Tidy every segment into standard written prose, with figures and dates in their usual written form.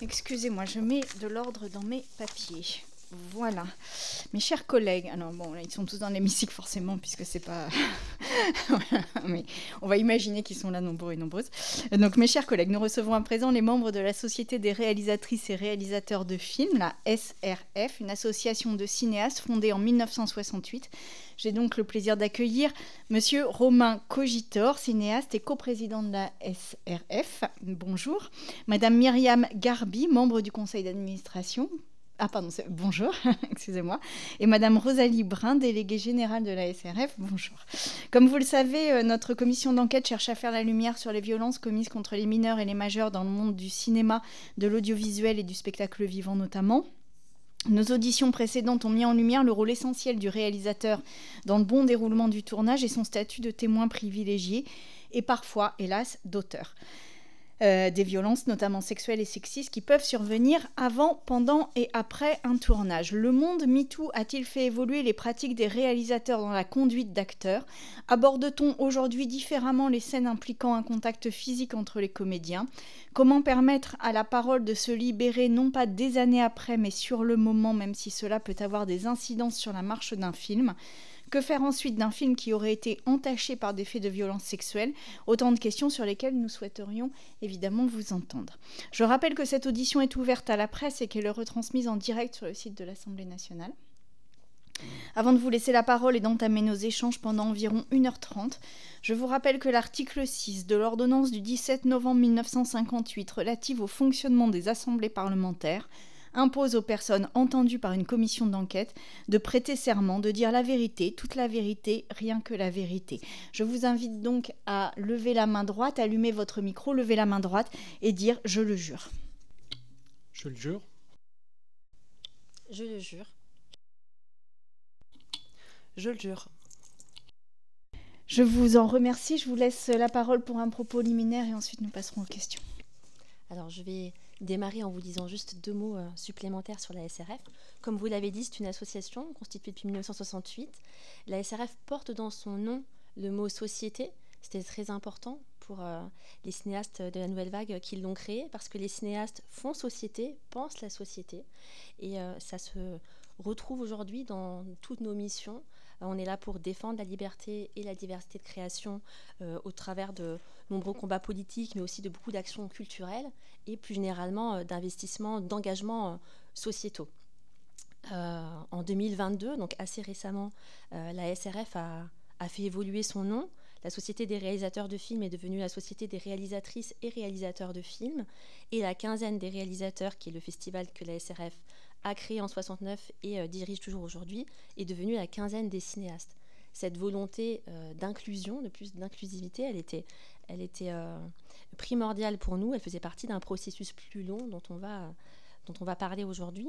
Excusez-moi, je mets de l'ordre dans mes papiers. Voilà. Mes chers collègues, alors bon, là, ils sont tous dans l'hémicycle forcément, puisque c'est pas... voilà, mais on va imaginer qu'ils sont là nombreux et nombreuses. Donc, mes chers collègues, nous recevons à présent les membres de la Société des réalisatrices et réalisateurs de films, la SRF, une association de cinéastes fondée en 1968. J'ai donc le plaisir d'accueillir Monsieur Romain Cogitor, cinéaste et coprésident de la SRF. Bonjour. Madame Myriam Garbi, membre du conseil d'administration. Ah pardon, bonjour, excusez-moi. Et Madame Rosalie Brun, déléguée générale de la SRF, bonjour. Comme vous le savez, notre commission d'enquête cherche à faire la lumière sur les violences commises contre les mineurs et les majeurs dans le monde du cinéma, de l'audiovisuel et du spectacle vivant notamment. Nos auditions précédentes ont mis en lumière le rôle essentiel du réalisateur dans le bon déroulement du tournage et son statut de témoin privilégié, et parfois, hélas, d'auteur. Des violences, notamment sexuelles et sexistes, qui peuvent survenir avant, pendant et après un tournage. Le monde MeToo a-t-il fait évoluer les pratiques des réalisateurs dans la conduite d'acteurs? Aborde-t-on aujourd'hui différemment les scènes impliquant un contact physique entre les comédiens? Comment permettre à la parole de se libérer, non pas des années après, mais sur le moment, même si cela peut avoir des incidences sur la marche d'un film? Que faire ensuite d'un film qui aurait été entaché par des faits de violence sexuelle? Autant de questions sur lesquelles nous souhaiterions évidemment vous entendre. Je rappelle que cette audition est ouverte à la presse et qu'elle est retransmise en direct sur le site de l'Assemblée nationale. Avant de vous laisser la parole et d'entamer nos échanges pendant environ 1h30, je vous rappelle que l'article 6 de l'ordonnance du 17 novembre 1958 relative au fonctionnement des assemblées parlementaires impose aux personnes entendues par une commission d'enquête de prêter serment, de dire la vérité, toute la vérité, rien que la vérité. Je vous invite donc à lever la main droite, allumer votre micro, lever la main droite et dire « je le jure ». Je le jure. Je le jure. Je le jure. Je vous en remercie. Je vous laisse la parole pour un propos liminaire et ensuite nous passerons aux questions. Alors, je vais démarrer en vous disant juste 2 mots supplémentaires sur la SRF. Comme vous l'avez dit, c'est une association constituée depuis 1968. La SRF porte dans son nom le mot « société ». C'était très important pour les cinéastes de la Nouvelle Vague qui l'ont créée, parce que les cinéastes font société, pensent la société. Et ça se retrouve aujourd'hui dans toutes nos missions. On est là pour défendre la liberté et la diversité de création au travers de nombreux combats politiques, mais aussi de beaucoup d'actions culturelles et plus généralement d'investissements, d'engagements sociétaux. En 2022, donc assez récemment, la SRF a fait évoluer son nom. La Société des réalisateurs de films est devenue la Société des réalisatrices et réalisateurs de films. Et la Quinzaine des réalisateurs, qui est le festival que la SRF a créé en 1969 et dirige toujours aujourd'hui, est devenue la Quinzaine des cinéastes. Cette volonté d'inclusion, de plus d'inclusivité, elle était primordiale pour nous. Elle faisait partie d'un processus plus long dont on va parler aujourd'hui.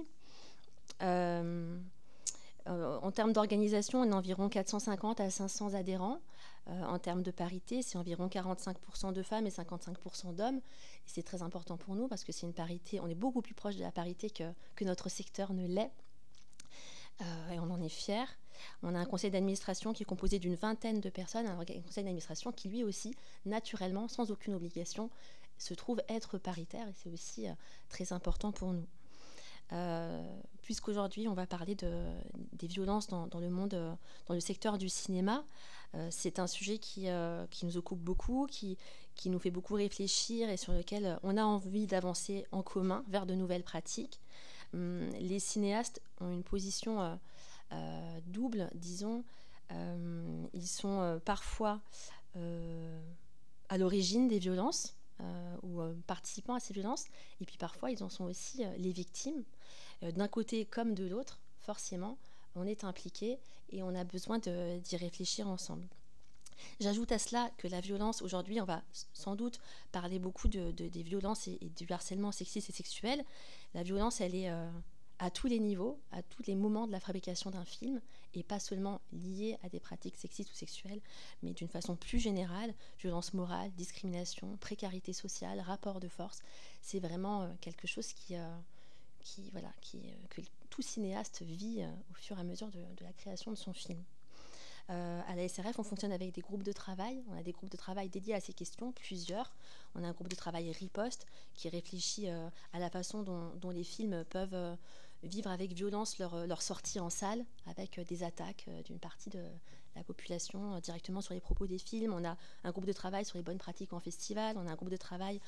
En termes d'organisation, on a environ 450 à 500 adhérents. En termes de parité, c'est environ 45% de femmes et 55% d'hommes. Et c'est très important pour nous parce que c'est une parité, on est beaucoup plus proche de la parité que notre secteur ne l'est. Et on en est fiers. On a un conseil d'administration qui est composé d'une vingtaine de personnes, un conseil d'administration qui lui aussi, naturellement, sans aucune obligation, se trouve être paritaire. Et c'est aussi très important pour nous. Puisqu'aujourd'hui on va parler des violences dans le monde, dans le secteur du cinéma, c'est un sujet qui nous occupe beaucoup, qui nous fait beaucoup réfléchir et sur lequel on a envie d'avancer en commun vers de nouvelles pratiques. Les cinéastes ont une position double, disons. Ils sont parfois à l'origine des violences ou participant à ces violences, et puis parfois ils en sont aussi les victimes. D'un côté comme de l'autre, forcément, on est impliqué et on a besoin d'y réfléchir ensemble. J'ajoute à cela que la violence, aujourd'hui, on va sans doute parler beaucoup des violences et du harcèlement sexiste et sexuel. La violence, elle est à tous les niveaux, à tous les moments de la fabrication d'un film, et pas seulement liée à des pratiques sexistes ou sexuelles, mais d'une façon plus générale, violence morale, discrimination, précarité sociale, rapport de force. C'est vraiment quelque chose que tout cinéaste vit au fur et à mesure de la création de son film. À la SRF, on fonctionne avec des groupes de travail. On a des groupes de travail dédiés à ces questions, plusieurs. On a un groupe de travail Riposte qui réfléchit à la façon dont les films peuvent vivre avec violence leur sortie en salle, avec des attaques d'une partie de la population directement sur les propos des films. On a un groupe de travail sur les bonnes pratiques en festival. On a un groupe de travail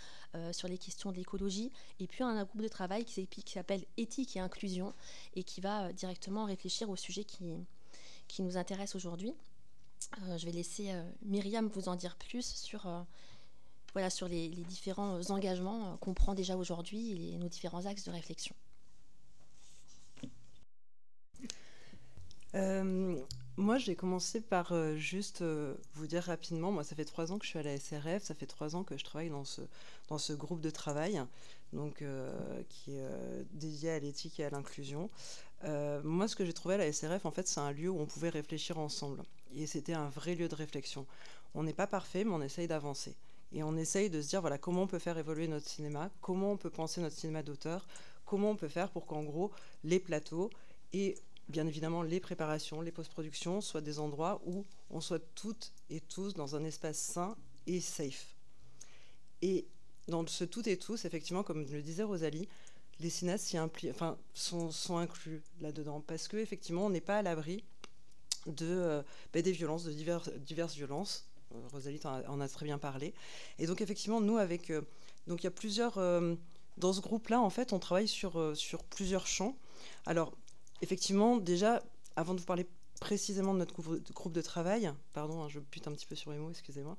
sur les questions de l'écologie. Et puis, on a un groupe de travail qui s'appelle Éthique et Inclusion et qui va directement réfléchir au sujet qui nous intéresse aujourd'hui. Je vais laisser Myriam vous en dire plus sur les différents engagements qu'on prend déjà aujourd'hui et nos différents axes de réflexion. Moi, j'ai commencé par juste vous dire rapidement, moi, ça fait 3 ans que je suis à la SRF, ça fait 3 ans que je travaille dans ce groupe de travail, donc, qui est dédié à l'éthique et à l'inclusion. Moi, ce que j'ai trouvé à la SRF, en fait, c'est un lieu où on pouvait réfléchir ensemble. Et c'était un vrai lieu de réflexion. On n'est pas parfait, mais on essaye d'avancer. Et on essaye de se dire, voilà, comment on peut faire évoluer notre cinéma, comment on peut penser notre cinéma d'auteur, comment on peut faire pour qu'en gros, les plateaux et bien évidemment les préparations, les post-productions soient des endroits où on soit toutes et tous dans un espace sain et safe. Et dans ce toutes et tous, effectivement, comme le disait Rosalie, les cinéastes sont inclus là-dedans, parce qu'effectivement, on n'est pas à l'abri des violences, de diverses violences. Rosalie en a très bien parlé. Et donc, effectivement, nous, donc il y a plusieurs... dans ce groupe-là, en fait, on travaille sur plusieurs champs. Alors, effectivement, déjà, avant de vous parler précisément de notre groupe de travail, pardon, je bute un petit peu sur les mots, excusez-moi,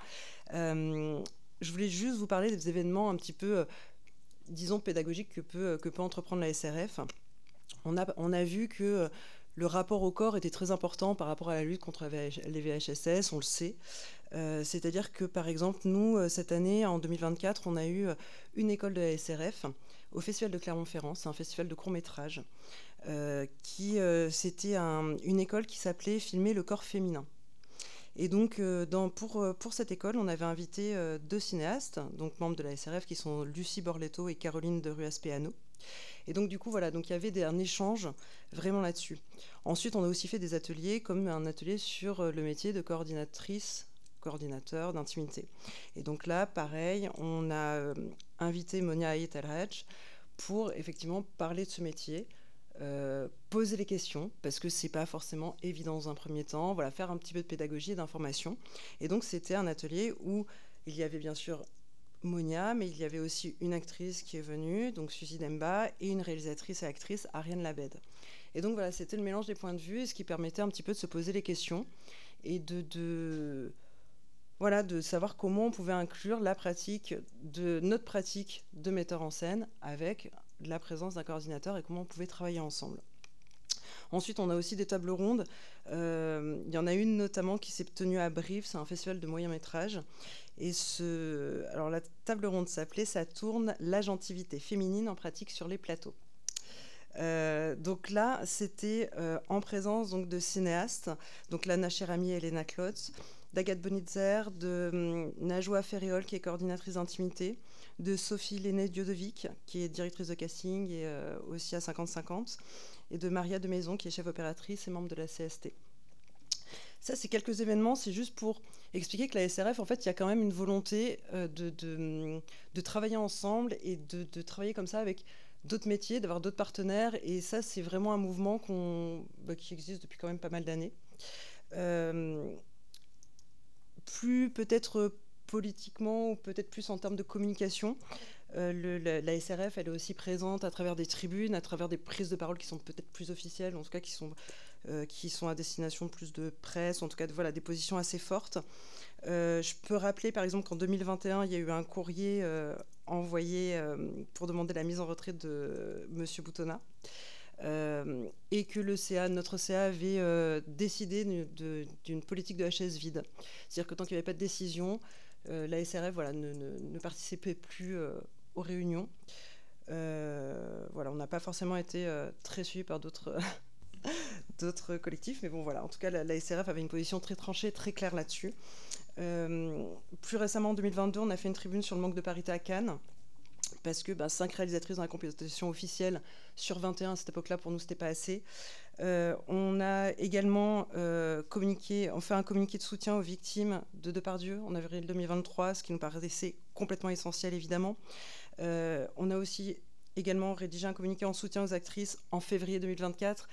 je voulais juste vous parler des événements un petit peu... disons, pédagogique que peut entreprendre la SRF. On a vu que le rapport au corps était très important par rapport à la lutte contre les VHSS, on le sait. C'est-à-dire que, par exemple, nous, cette année, en 2024, on a eu une école de la SRF au Festival de Clermont-Ferrand. C'est un festival de court-métrage. C'était une école qui s'appelait « Filmer le corps féminin ». Et donc, pour cette école, on avait invité 2 cinéastes, donc membres de la SRF, qui sont Lucie Borletto et Caroline de Ruas-Peano. Et donc, du coup, voilà, donc il y avait un échange vraiment là-dessus. Ensuite, on a aussi fait des ateliers, comme un atelier sur le métier de coordinateur d'intimité. Et donc là, pareil, on a invité Monia Ayet-Elhadj pour effectivement parler de ce métier, poser les questions, parce que c'est pas forcément évident dans un premier temps, voilà, faire un petit peu de pédagogie et d'information. Et donc c'était un atelier où il y avait bien sûr Monia, mais il y avait aussi une actrice qui est venue, donc Suzy Demba, et une réalisatrice et actrice, Ariane Labed. Et donc voilà, c'était le mélange des points de vue, ce qui permettait un petit peu de se poser les questions et de savoir comment on pouvait inclure notre pratique de metteur en scène avec la présence d'un coordinateur et comment on pouvait travailler ensemble. Ensuite, on a aussi des tables rondes. Il y en a une notamment qui s'est tenue à Brive, c'est un festival de moyen-métrage. Et alors la table ronde s'appelait « Ça tourne, l'agentivité féminine en pratique sur les plateaux ». Donc là, c'était en présence donc, de cinéastes, donc Lana Cherami et Elena Klotz, d'Agathe Bonitzer, de Najwa Ferréol, qui est coordinatrice d'intimité, de Sophie Lenné-Diodovic, qui est directrice de casting et aussi à 50-50, et de Maria de Maison, qui est chef opératrice et membre de la CST. Ça, c'est quelques événements, c'est juste pour expliquer que la SRF, en fait, il y a quand même une volonté de travailler ensemble et de travailler comme ça avec d'autres métiers, d'avoir d'autres partenaires, et ça, c'est vraiment un mouvement qui existe depuis quand même pas mal d'années. Plus peut-être politiquement ou peut-être plus en termes de communication. La SRF, elle est aussi présente à travers des tribunes, à travers des prises de parole qui sont peut-être plus officielles, en tout cas qui sont à destination plus de presse, en tout cas voilà, des positions assez fortes. Je peux rappeler par exemple qu'en 2021, il y a eu un courrier envoyé pour demander la mise en retrait de M. Boutonnat. Et que notre CA avait décidé d'une politique de HS vide. C'est-à-dire que tant qu'il n'y avait pas de décision, la SRF ne participait plus aux réunions. On n'a pas forcément été très suivis par d'autres collectifs, mais bon voilà, en tout cas la SRF avait une position très tranchée, très claire là-dessus. Plus récemment, en 2022, on a fait une tribune sur le manque de parité à Cannes. parce que 5 réalisatrices dans la compétition officielle sur 21 à cette époque-là, pour nous, c'était pas assez. On a également fait un communiqué de soutien aux victimes de Depardieu en avril 2023, ce qui nous paraissait complètement essentiel, évidemment. On a aussi également rédigé un communiqué en soutien aux actrices en février 2024.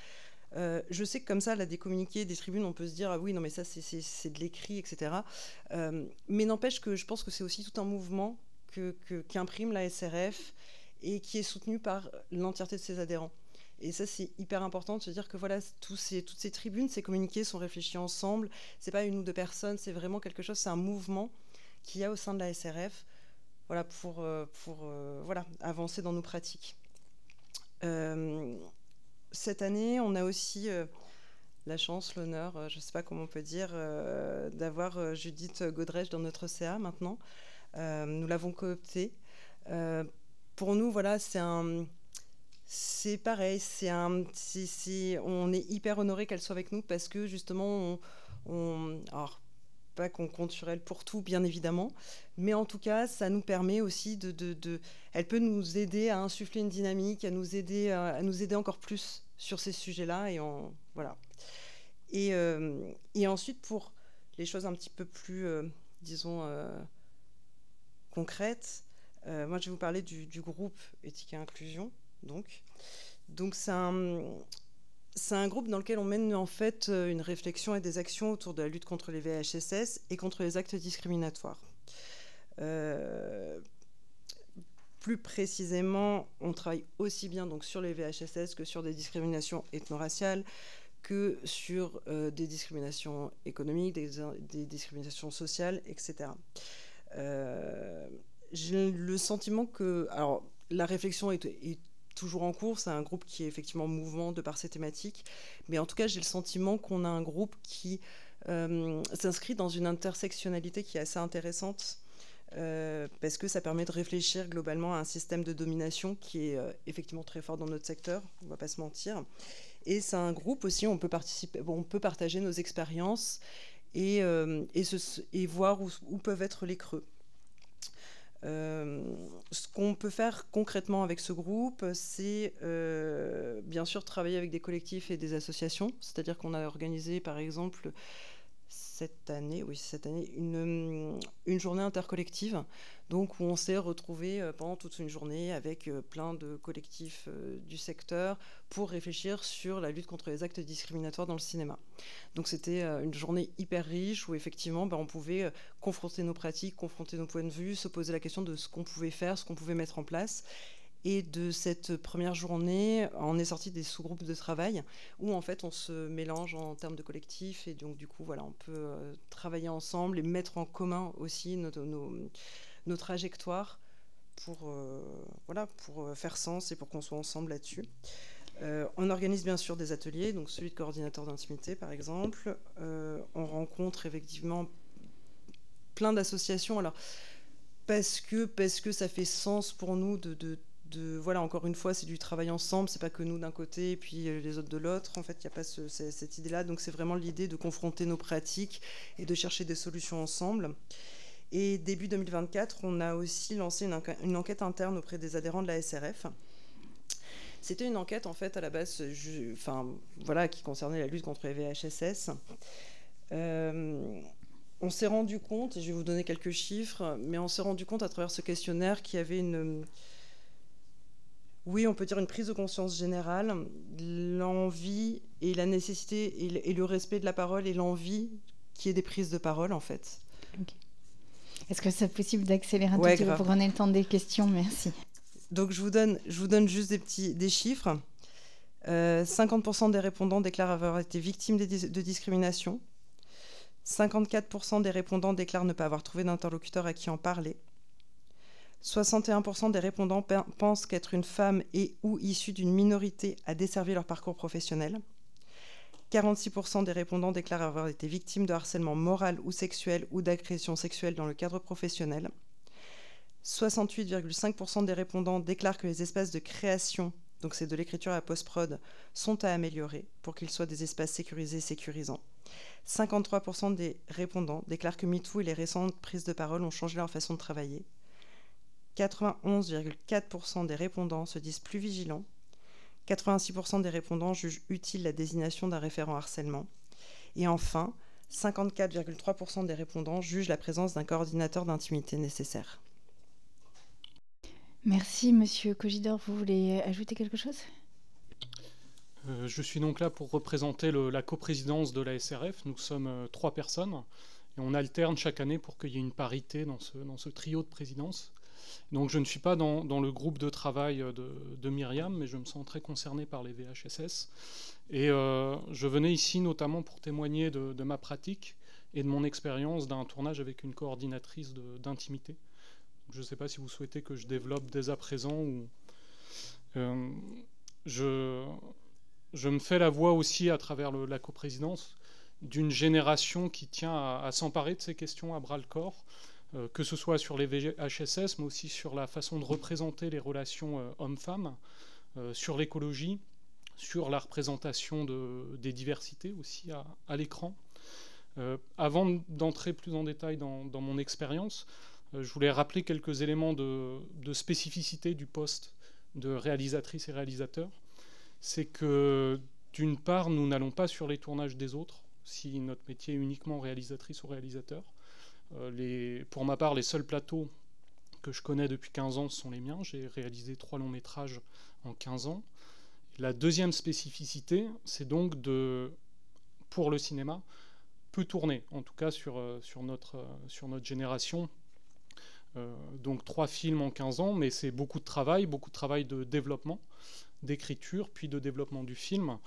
Je sais que comme ça, là, des communiqués, des tribunes, on peut se dire « Ah oui, non, mais ça, c'est de l'écrit, etc. » Mais n'empêche que je pense que c'est aussi tout un mouvement qu'imprime la SRF et qui est soutenu par l'entièreté de ses adhérents. Et ça, c'est hyper important de se dire que voilà, toutes ces tribunes, ces communiqués sont réfléchis ensemble. C'est pas une ou deux personnes, c'est vraiment quelque chose, c'est un mouvement qu'il y a au sein de la SRF, voilà, pour voilà, avancer dans nos pratiques. Cette année, on a aussi la chance, l'honneur, je ne sais pas comment on peut dire, d'avoir Judith Godrèche dans notre CA maintenant. Nous l'avons cooptée. Pour nous, voilà, c'est pareil, on est hyper honoré qu'elle soit avec nous parce que justement, alors, pas qu'on compte sur elle pour tout, bien évidemment, mais en tout cas, ça nous permet aussi elle peut nous aider à insuffler une dynamique, à nous aider encore plus sur ces sujets-là, voilà. Et ensuite, pour les choses un petit peu plus, disons, concrètes, moi, je vais vous parler du groupe Éthique et Inclusion. Donc c'est un groupe dans lequel on mène en fait une réflexion et des actions autour de la lutte contre les VHSS et contre les actes discriminatoires. Plus précisément, on travaille aussi bien donc sur les VHSS que sur des discriminations ethno-raciales, que sur des discriminations économiques, des discriminations sociales, etc. J'ai le sentiment que... Alors, la réflexion est toujours en cours, c'est un groupe qui est effectivement mouvant de par ses thématiques, mais en tout cas j'ai le sentiment qu'on a un groupe qui s'inscrit dans une intersectionnalité qui est assez intéressante, parce que ça permet de réfléchir globalement à un système de domination qui est effectivement très fort dans notre secteur, on ne va pas se mentir, et c'est un groupe aussi où on peut partager nos expériences et voir où peuvent être les creux. Ce qu'on peut faire concrètement avec ce groupe, c'est bien sûr travailler avec des collectifs et des associations. C'est-à-dire qu'on a organisé, par exemple, cette année, une journée intercollective, donc où on s'est retrouvés pendant toute une journée avec plein de collectifs du secteur pour réfléchir sur la lutte contre les actes discriminatoires dans le cinéma. Donc c'était une journée hyper riche où effectivement on pouvait confronter nos pratiques, confronter nos points de vue, se poser la question de ce qu'on pouvait faire, ce qu'on pouvait mettre en place. Et de cette première journée, on est sorti des sous-groupes de travail où en fait on se mélange en termes de collectifs et donc du coup voilà, on peut travailler ensemble et mettre en commun aussi nos trajectoires pour faire sens et pour qu'on soit ensemble là-dessus. On organise bien sûr des ateliers, donc celui de coordinateur d'intimité par exemple. On rencontre effectivement plein d'associations. Alors parce que ça fait sens pour nous voilà, encore une fois, c'est du travail ensemble, c'est pas que nous d'un côté et puis les autres de l'autre. En fait, il n'y a pas cette idée-là. Donc, c'est vraiment l'idée de confronter nos pratiques et de chercher des solutions ensemble. Et début 2024, on a aussi lancé une enquête interne auprès des adhérents de la SRF. C'était une enquête, en fait, à la base, qui concernait la lutte contre les VHSS. On s'est rendu compte, et je vais vous donner quelques chiffres, mais on s'est rendu compte à travers ce questionnaire qu'il y avait on peut dire une prise de conscience générale, l'envie et la nécessité et le respect de la parole et l'envie qu'il y ait des prises de parole, en fait. Okay. Est-ce que c'est possible d'accélérer un tout petit peu pour qu'on ait le temps des questions? Merci. Donc, je vous donne juste des chiffres. 50% des répondants déclarent avoir été victimes de discrimination. 54% des répondants déclarent ne pas avoir trouvé d'interlocuteur à qui en parler. 61% des répondants pensent qu'être une femme et ou issue d'une minorité a desservi leur parcours professionnel. 46% des répondants déclarent avoir été victimes de harcèlement moral ou sexuel ou d'agression sexuelle dans le cadre professionnel. 68,5% des répondants déclarent que les espaces de création, donc c'est de l'écriture à post-prod, sont à améliorer pour qu'ils soient des espaces sécurisés et sécurisants. 53% des répondants déclarent que MeToo et les récentes prises de parole ont changé leur façon de travailler. 91,4% des répondants se disent plus vigilants. 86% des répondants jugent utile la désignation d'un référent harcèlement. Et enfin, 54,3% des répondants jugent la présence d'un coordinateur d'intimité nécessaire. Merci, Monsieur Kogidor. Vous voulez ajouter quelque chose ? Je suis donc là pour représenter la coprésidence de la SRF. Nous sommes 3 personnes et on alterne chaque année pour qu'il y ait une parité dans ce trio de présidence. Donc je ne suis pas dans le groupe de travail de Myriam, mais je me sens très concerné par les VHSS. Et je venais ici notamment pour témoigner de ma pratique et de mon expérience d'un tournage avec une coordinatrice d'intimité. Je ne sais pas si vous souhaitez que je développe dès à présent ou... Je me fais la voix aussi à travers la coprésidence d'une génération qui tient à s'emparer de ces questions à bras-le-corps, que ce soit sur les VHSS, mais aussi sur la façon de représenter les relations hommes-femmes, sur l'écologie, sur la représentation des diversités aussi à l'écran. Avant d'entrer plus en détail dans mon expérience, je voulais rappeler quelques éléments de spécificité du poste de réalisatrice et réalisateur. C'est que, d'une part, nous n'allons pas sur les tournages des autres, si notre métier est uniquement réalisatrice ou réalisateur. Pour ma part, les seuls plateaux que je connais depuis 15 ans sont les miens. J'ai réalisé 3 longs métrages en 15 ans. La deuxième spécificité, c'est donc pour le cinéma, peu tourner, en tout cas sur notre génération. Donc 3 films en 15 ans, mais c'est beaucoup de travail de développement, d'écriture, puis de développement du film.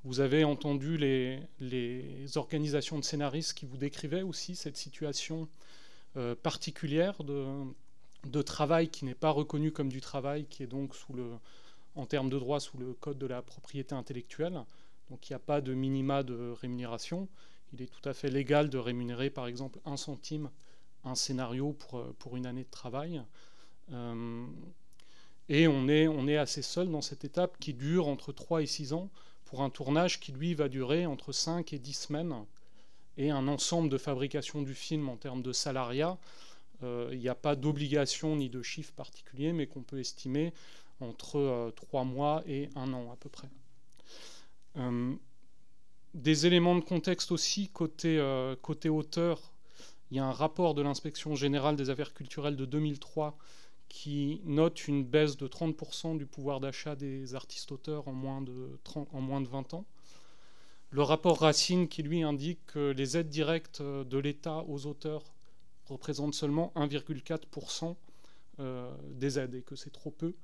Vous avez entendu les organisations de scénaristes qui vous décrivaient aussi cette situation particulière de travail qui n'est pas reconnu comme du travail, qui est donc en termes de droit sous le code de la propriété intellectuelle. Donc il n'y a pas de minima de rémunération. Il est tout à fait légal de rémunérer par exemple 1 centime un scénario pour une année de travail. Et on est assez seul dans cette étape qui dure entre 3 et 6 ans pour un tournage qui, lui, va durer entre 5 et 10 semaines. Et un ensemble de fabrication du film en termes de salariat, il n'y a pas d'obligation ni de chiffre particulier, mais qu'on peut estimer entre 3 mois et 1 an à peu près. Des éléments de contexte aussi, côté auteur, il y a un rapport de l'Inspection générale des affaires culturelles de 2003 qui note une baisse de 30% du pouvoir d'achat des artistes-auteurs en moins de 20 ans. Le rapport Racine qui, lui, indique que les aides directes de l'État aux auteurs représentent seulement 1,4% des aides, et que c'est trop peu.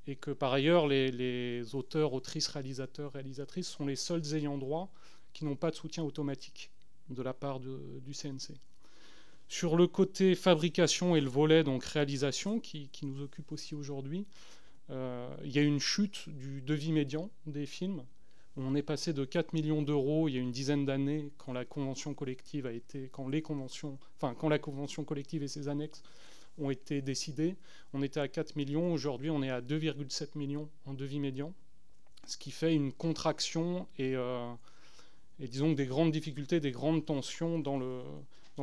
Et que, par ailleurs, les auteurs, autrices, réalisateurs, réalisatrices sont les seuls ayants droit qui n'ont pas de soutien automatique de la part du CNC. Sur le côté fabrication et le volet donc réalisation qui nous occupe aussi aujourd'hui, il y a une chute du devis médian des films. On est passé de 4 millions d'euros il y a une dizaine d'années quand la convention collective quand la convention collective et ses annexes ont été décidées. On était à 4 millions, aujourd'hui on est à 2,7 millions en devis médian, ce qui fait une contraction et disons des grandes difficultés, des grandes tensions dans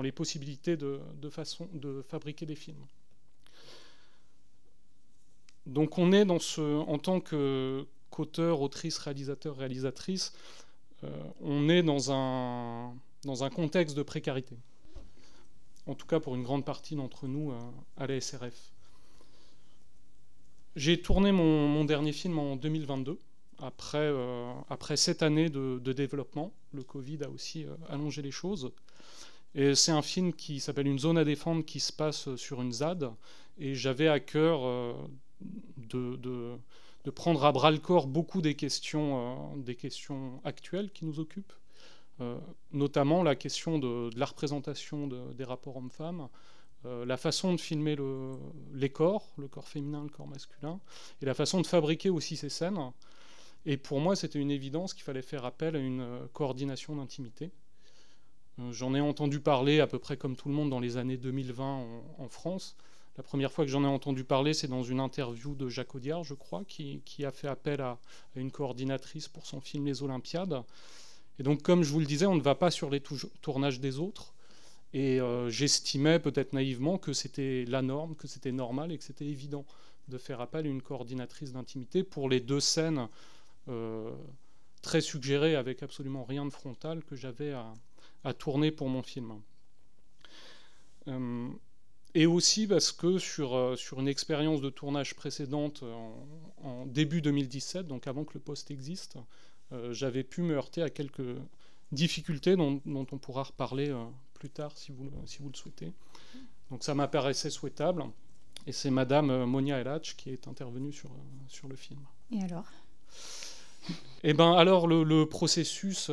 les possibilités de fabriquer des films. Donc on est en tant qu'auteur, autrice, réalisateur, réalisatrice, on est dans un contexte de précarité. En tout cas pour une grande partie d'entre nous à la SRF. J'ai tourné mon dernier film en 2022, après 7 années de développement. Le Covid a aussi allongé les choses. Et c'est un film qui s'appelle Une zone à défendre qui se passe sur une ZAD. Et j'avais à cœur de prendre à bras-le-corps beaucoup des questions actuelles qui nous occupent. Notamment la question de la représentation des rapports hommes-femmes, la façon de filmer les corps, le corps féminin, le corps masculin, et la façon de fabriquer aussi ces scènes. Et pour moi, c'était une évidence qu'il fallait faire appel à une coordination d'intimité. J'en ai entendu parler à peu près comme tout le monde dans les années 2020 en France. La première fois que j'en ai entendu parler, c'est dans une interview de Jacques Audiard, je crois, qui a fait appel à une coordinatrice pour son film Les Olympiades. Et donc, comme je vous le disais, on ne va pas sur les tournages des autres. Et j'estimais peut-être naïvement que c'était la norme, que c'était normal et que c'était évident de faire appel à une coordinatrice d'intimité pour les 2 scènes très suggérées avec absolument rien de frontal que j'avais à tourner pour mon film. Et aussi parce que sur une expérience de tournage précédente en début 2017, donc avant que le poste existe, j'avais pu me heurter à quelques difficultés dont on pourra reparler plus tard si vous le souhaitez. Donc ça m'apparaissait souhaitable. Et c'est Madame Monia Elhadj qui est intervenue sur le film. Et alors ? Eh bien, alors, le processus,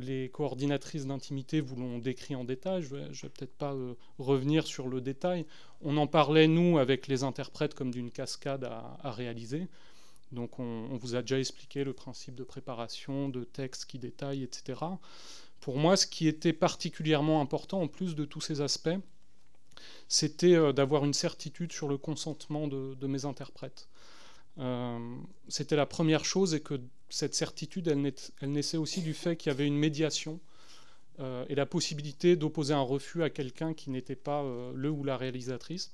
les coordinatrices d'intimité vous l'ont décrit en détail. Je ne vais peut-être pas revenir sur le détail. On en parlait, nous, avec les interprètes, comme d'une cascade à réaliser. Donc, on vous a déjà expliqué le principe de préparation, de texte qui détaille, etc. Pour moi, ce qui était particulièrement important, en plus de tous ces aspects, c'était d'avoir une certitude sur le consentement de mes interprètes. C'était la première chose, et que cette certitude, elle naissait aussi du fait qu'il y avait une médiation et la possibilité d'opposer un refus à quelqu'un qui n'était pas le ou la réalisatrice,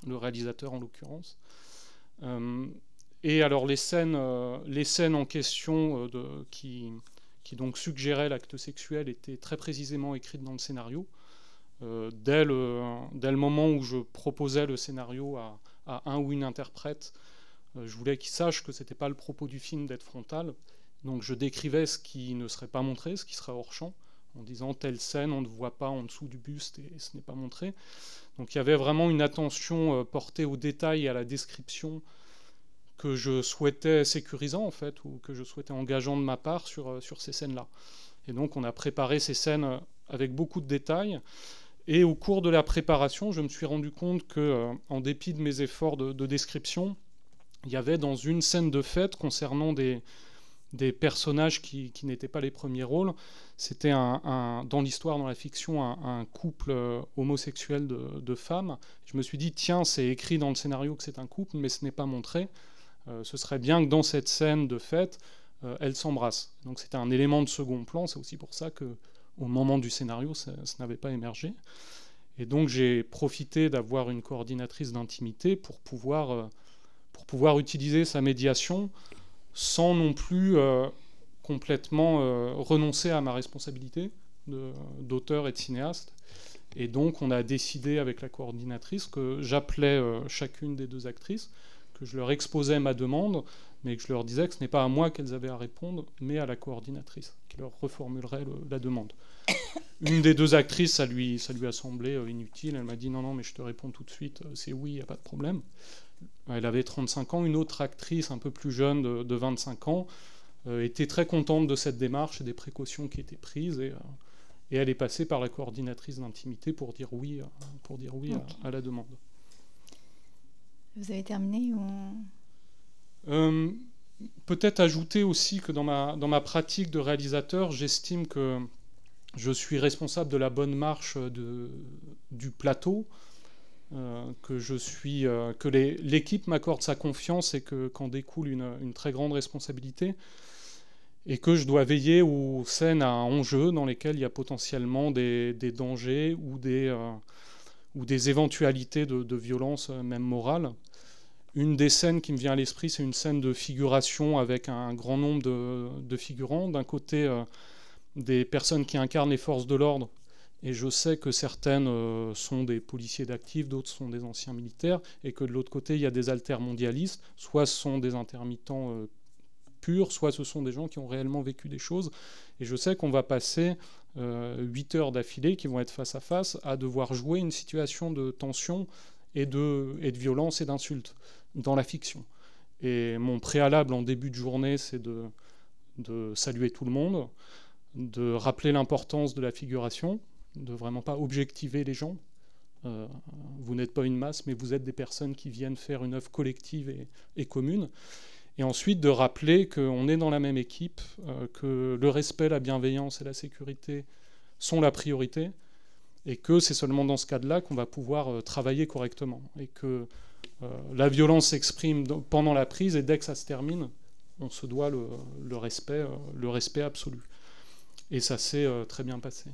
le réalisateur en l'occurrence. Et alors les scènes en question qui donc suggéraient l'acte sexuel étaient très précisément écrites dans le scénario. Dès le moment où je proposais le scénario à un ou une interprète, je voulais qu'ils sachent que ce n'était pas le propos du film d'être frontal. Donc je décrivais ce qui ne serait pas montré, ce qui serait hors champ, en disant telle scène, on ne voit pas en dessous du buste et ce n'est pas montré. Donc il y avait vraiment une attention portée au détail et à la description que je souhaitais sécurisant, en fait, ou que je souhaitais engageant de ma part sur ces scènes-là. Et donc on a préparé ces scènes avec beaucoup de détails. Et au cours de la préparation, je me suis rendu compte que, en dépit de mes efforts de description, il y avait dans une scène de fête concernant des personnages qui n'étaient pas les premiers rôles, c'était dans l'histoire, dans la fiction, un couple homosexuel de femmes. Je me suis dit, tiens, c'est écrit dans le scénario que c'est un couple, mais ce n'est pas montré. Ce serait bien que dans cette scène de fête, elles s'embrassent. Donc c'était un élément de second plan, c'est aussi pour ça qu'au moment du scénario, ça n'avait pas émergé. Et donc j'ai profité d'avoir une coordinatrice d'intimité pour pouvoir utiliser sa médiation sans non plus complètement renoncer à ma responsabilité d'auteur et de cinéaste. Et donc on a décidé avec la coordinatrice que j'appelais chacune des 2 actrices, que je leur exposais ma demande, mais que je leur disais que ce n'est pas à moi qu'elles avaient à répondre, mais à la coordinatrice, qui leur reformulerait la demande. Une des 2 actrices, ça lui a semblé inutile. Elle m'a dit non, mais je te réponds tout de suite, c'est oui, il n'y a pas de problème. Elle avait 35 ans. Une autre actrice un peu plus jeune, de 25 ans, était très contente de cette démarche et des précautions qui étaient prises. Et elle est passée par la coordinatrice d'intimité pour dire oui, okay, à la demande. Vous avez terminé ou... Peut-être ajouter aussi que dans ma pratique de réalisateur, j'estime que je suis responsable de la bonne marche du plateau, que l'équipe m'accorde sa confiance et qu'en découle une très grande responsabilité, et que je dois veiller aux scènes à enjeu dans lesquelles il y a potentiellement des dangers ou des éventualités de violence, même morale. Une des scènes qui me vient à l'esprit, c'est une scène de figuration avec un grand nombre de figurants. D'un côté, des personnes qui incarnent les forces de l'ordre, et je sais que certaines sont des policiers d'actifs, d'autres sont des anciens militaires, et que de l'autre côté, il y a des altermondialistes, soit ce sont des intermittents purs, soit ce sont des gens qui ont réellement vécu des choses. Et je sais qu'on va passer 8 heures d'affilée, qui vont être face à face, à devoir jouer une situation de tension et de violence et d'insulte dans la fiction. Et mon préalable en début de journée, c'est de saluer tout le monde, de rappeler l'importance de la figuration, de vraiment pas objectiver les gens. Vous n'êtes pas une masse, mais vous êtes des personnes qui viennent faire une œuvre collective et commune. Et ensuite de rappeler qu'on est dans la même équipe, que le respect, la bienveillance et la sécurité sont la priorité, et que c'est seulement dans ce cadre-là qu'on va pouvoir travailler correctement. Et que la violence s'exprime pendant la prise, et dès que ça se termine, on se doit le respect absolu. Et ça s'est très bien passé.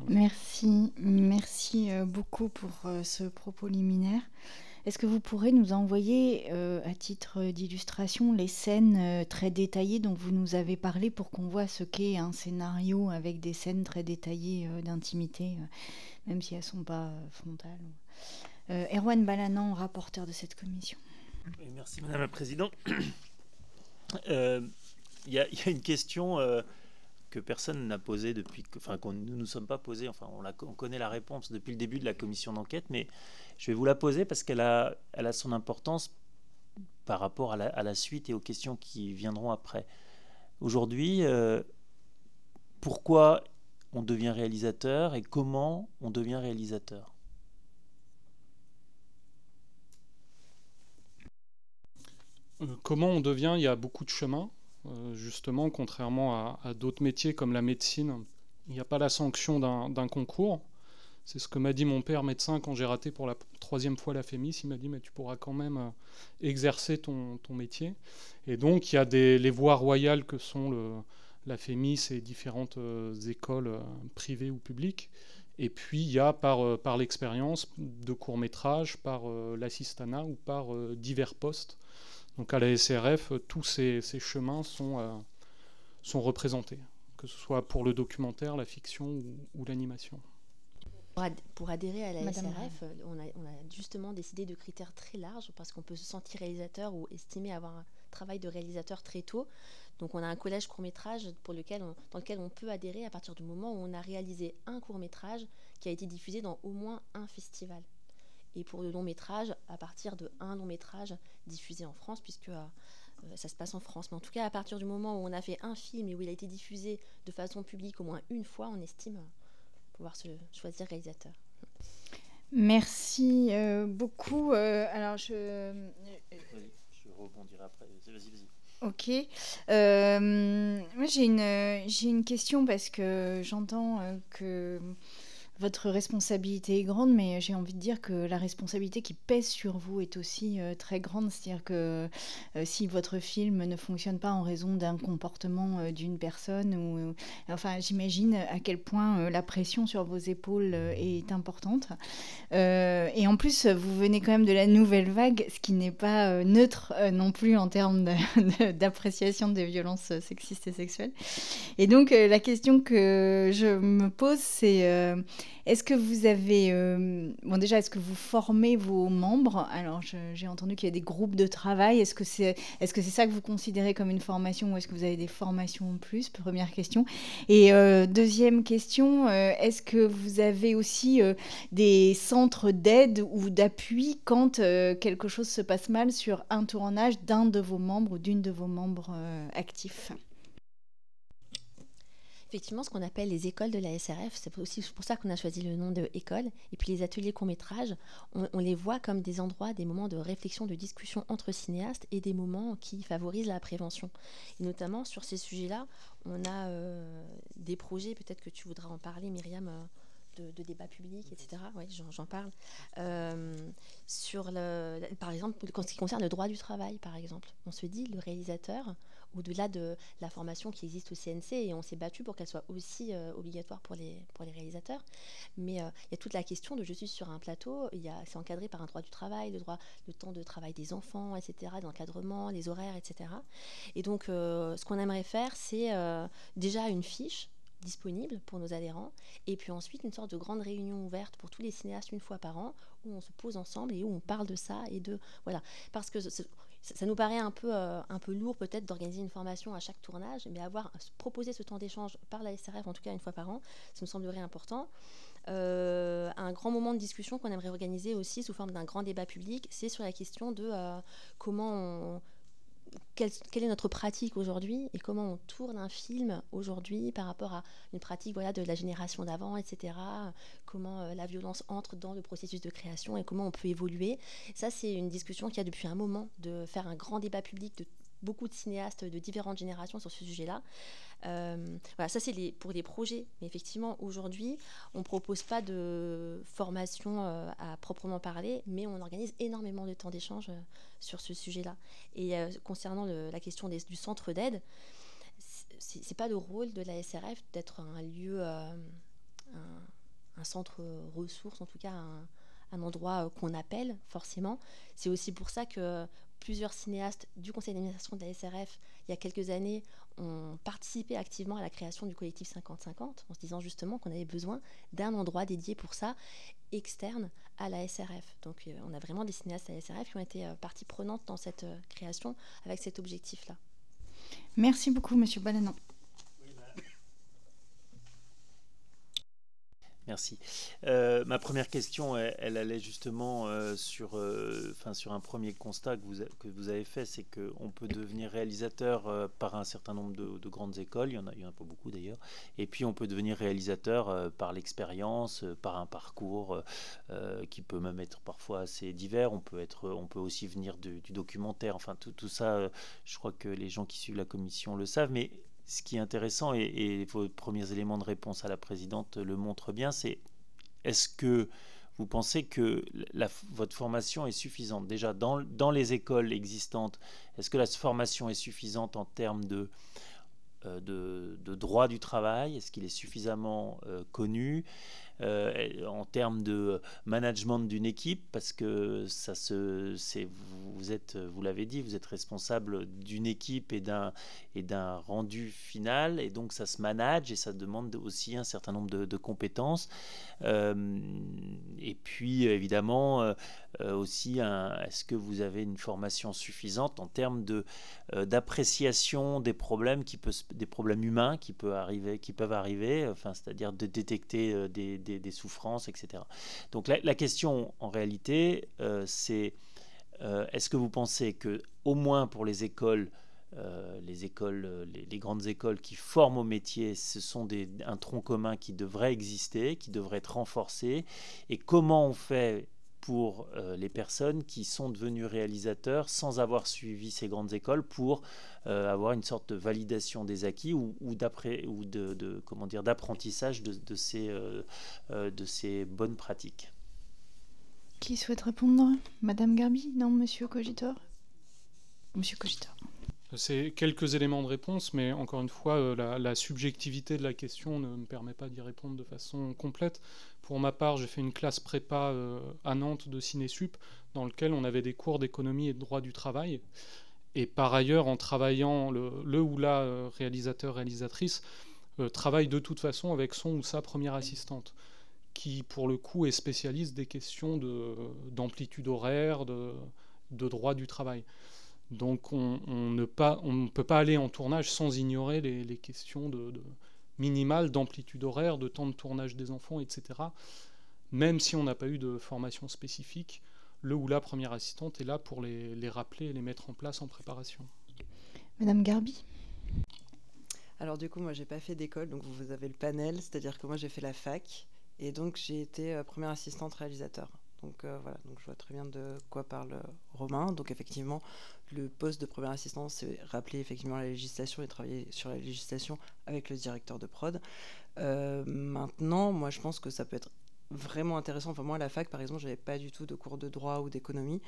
Merci beaucoup pour ce propos liminaire. Est-ce que vous pourrez nous envoyer, à titre d'illustration, les scènes très détaillées dont vous nous avez parlé pour qu'on voit ce qu'est un scénario avec des scènes très détaillées d'intimité, même si elles ne sont pas frontales. Erwan Balanant, rapporteur de cette commission. Oui, merci Madame la Présidente. Il y a une question que personne n'a posée qu'on nous ne sommes pas posée. Enfin, on connaît la réponse depuis le début de la commission d'enquête, mais je vais vous la poser parce qu'elle a son importance par rapport à la suite et aux questions qui viendront après. Aujourd'hui, pourquoi on devient réalisateur et comment on devient réalisateur ? Comment on devient ? Il y a beaucoup de chemins. Justement, contrairement à d'autres métiers comme la médecine, il n'y a pas la sanction d'un concours. C'est ce que m'a dit mon père médecin quand j'ai raté pour la 3e fois la FEMIS. Il m'a dit, mais tu pourras quand même exercer ton métier. Et donc, il y a les voies royales que sont la FEMIS et différentes écoles privées ou publiques. Et puis, il y a par l'expérience de courts-métrages, par l'assistanat ou par divers postes. Donc à la SRF, tous ces chemins sont représentés, que ce soit pour le documentaire, la fiction ou l'animation. Pour adhérer à la Madame SRF, on a justement décidé de critères très larges parce qu'on peut se sentir réalisateur ou estimer avoir un travail de réalisateur très tôt. Donc on a un collège court-métrage dans lequel on peut adhérer à partir du moment où on a réalisé un court-métrage qui a été diffusé dans au moins un festival. Et pour le long-métrage, à partir de un long-métrage diffusé en France, puisque ça se passe en France. Mais en tout cas, à partir du moment où on a fait un film et où il a été diffusé de façon publique au moins une fois, on estime pouvoir se choisir réalisateur. Merci beaucoup. Alors, je rebondirai après. Vas-y. Ok. Moi, j'ai une question parce que j'entends que votre responsabilité est grande, mais j'ai envie de dire que la responsabilité qui pèse sur vous est aussi très grande. C'est-à-dire que si votre film ne fonctionne pas en raison d'un comportement d'une personne, enfin, j'imagine à quel point la pression sur vos épaules est importante. Et en plus, vous venez quand même de la nouvelle vague, ce qui n'est pas neutre non plus en termes d'appréciation des violences sexistes et sexuelles. Et donc, la question que je me pose, c'est est-ce que vous avez... bon, déjà, est-ce que vous formez vos membres ? Alors, j'ai entendu qu'il y a des groupes de travail. Est-ce que c'est ça que vous considérez comme une formation ou est-ce que vous avez des formations en plus ? Première question. Et deuxième question, est-ce que vous avez aussi des centres d'aide ou d'appui quand quelque chose se passe mal sur un tournage d'un de vos membres ou d'une de vos membres actifs ? Effectivement, ce qu'on appelle les écoles de la SRF, c'est aussi pour ça qu'on a choisi le nom de école. Et puis les ateliers court-métrage, on les voit comme des endroits, des moments de réflexion, de discussion entre cinéastes et des moments qui favorisent la prévention. Et notamment sur ces sujets-là, on a des projets, peut-être que tu voudras en parler, Myriam, de débat public, etc. Oui, j'en parle. Par exemple, en ce qui concerne le droit du travail, par exemple, on se dit, le réalisateur, au-delà de la formation qui existe au CNC, et on s'est battu pour qu'elle soit aussi obligatoire pour les réalisateurs, mais il y a toute la question de je suis sur un plateau, c'est encadré par un droit du travail, le temps de travail des enfants, etc., d'encadrement, les horaires, etc. Et donc, ce qu'on aimerait faire, c'est déjà une fiche disponible pour nos adhérents, et puis ensuite une sorte de grande réunion ouverte pour tous les cinéastes une fois par an, où on se pose ensemble et où on parle de ça, et de voilà, parce que ça nous paraît un peu lourd peut-être d'organiser une formation à chaque tournage, mais proposer ce temps d'échange par la SRF, en tout cas une fois par an, ça me semblerait important. Un grand moment de discussion qu'on aimerait organiser aussi sous forme d'un grand débat public, c'est sur la question de quelle est notre pratique aujourd'hui et comment on tourne un film aujourd'hui par rapport à une pratique de la génération d'avant, etc. Comment la violence entre dans le processus de création et comment on peut évoluer. Ça, c'est une discussion qu'il y a depuis un moment, de faire un grand débat public de beaucoup de cinéastes de différentes générations sur ce sujet-là. Voilà, ça c'est pour les projets. Mais effectivement, aujourd'hui, on ne propose pas de formation à proprement parler, mais on organise énormément de temps d'échange sur ce sujet-là. Et concernant la question du centre d'aide, c'est pas le rôle de la SRF d'être un lieu un centre ressource, en tout cas un endroit qu'on appelle forcément. C'est aussi pour ça que plusieurs cinéastes du conseil d'administration de la SRF, il y a quelques années, ont participé activement à la création du collectif 50-50, en se disant justement qu'on avait besoin d'un endroit dédié pour ça, externe à la SRF. Donc on a vraiment des cinéastes à la SRF qui ont été partie prenante dans cette création avec cet objectif-là. Merci beaucoup, Monsieur Balanon. Merci. Ma première question, elle allait justement sur un premier constat que vous avez fait, c'est qu'on peut devenir réalisateur par un certain nombre de grandes écoles, il y en a pas beaucoup d'ailleurs, et puis on peut devenir réalisateur par l'expérience, par un parcours qui peut même être parfois assez divers. On peut aussi venir du documentaire. Enfin, tout ça, je crois que les gens qui suivent la commission le savent, mais ce qui est intéressant, et vos premiers éléments de réponse à la présidente le montrent bien, c'est est-ce que vous pensez que votre formation est suffisante? Déjà, dans les écoles existantes, est-ce que la formation est suffisante en termes de droit du travail? Est-ce qu'il est suffisamment connu en termes de management d'une équipe? Parce que vous l'avez dit, vous êtes responsable d'une équipe et d'un rendu final, et donc ça se manage et ça demande aussi un certain nombre de compétences. Et puis évidemment aussi, est-ce que vous avez une formation suffisante en termes d'appréciation des problèmes des problèmes humains qui peuvent arriver, c'est-à-dire de détecter des souffrances, etc. Donc la question en réalité, c'est est-ce que vous pensez que au moins pour les écoles, les grandes écoles qui forment au métier, ce sont un tronc commun qui devrait exister, qui devrait être renforcé, et comment on fait pour les personnes qui sont devenues réalisateurs sans avoir suivi ces grandes écoles pour avoir une sorte de validation des acquis ou d'apprentissage de ces bonnes pratiques. Qui souhaite répondre? Madame Garbi? Non, Monsieur Cogitor? Monsieur Cogitor. C'est quelques éléments de réponse, mais encore une fois, la subjectivité de la question ne me permet pas d'y répondre de façon complète. Pour ma part, j'ai fait une classe prépa à Nantes de Cinésup, dans lequel on avait des cours d'économie et de droit du travail. Et par ailleurs, en travaillant, le ou la réalisateur, réalisatrice, travaille de toute façon avec son ou sa première assistante, qui pour le coup est spécialiste des questions d'amplitude horaire, de droit du travail. Donc on ne peut pas aller en tournage sans ignorer les questions minimales d'amplitude horaire, de temps de tournage des enfants, etc. Même si on n'a pas eu de formation spécifique, le ou la première assistante est là pour les rappeler et les mettre en place en préparation. Madame Garbi? Alors du coup, moi, j'ai pas fait d'école, donc vous avez le panel, c'est-à-dire que moi, j'ai fait la fac, et donc j'ai été première assistante réalisateur. Donc voilà, donc je vois très bien de quoi parle Romain. Donc effectivement, le poste de première assistante, c'est rappeler effectivement la législation et travailler sur la législation avec le directeur de prod. Maintenant, moi, je pense que ça peut être vraiment intéressant. Enfin, moi, à la fac, par exemple, j'avais pas du tout de cours de droit ou d'économie,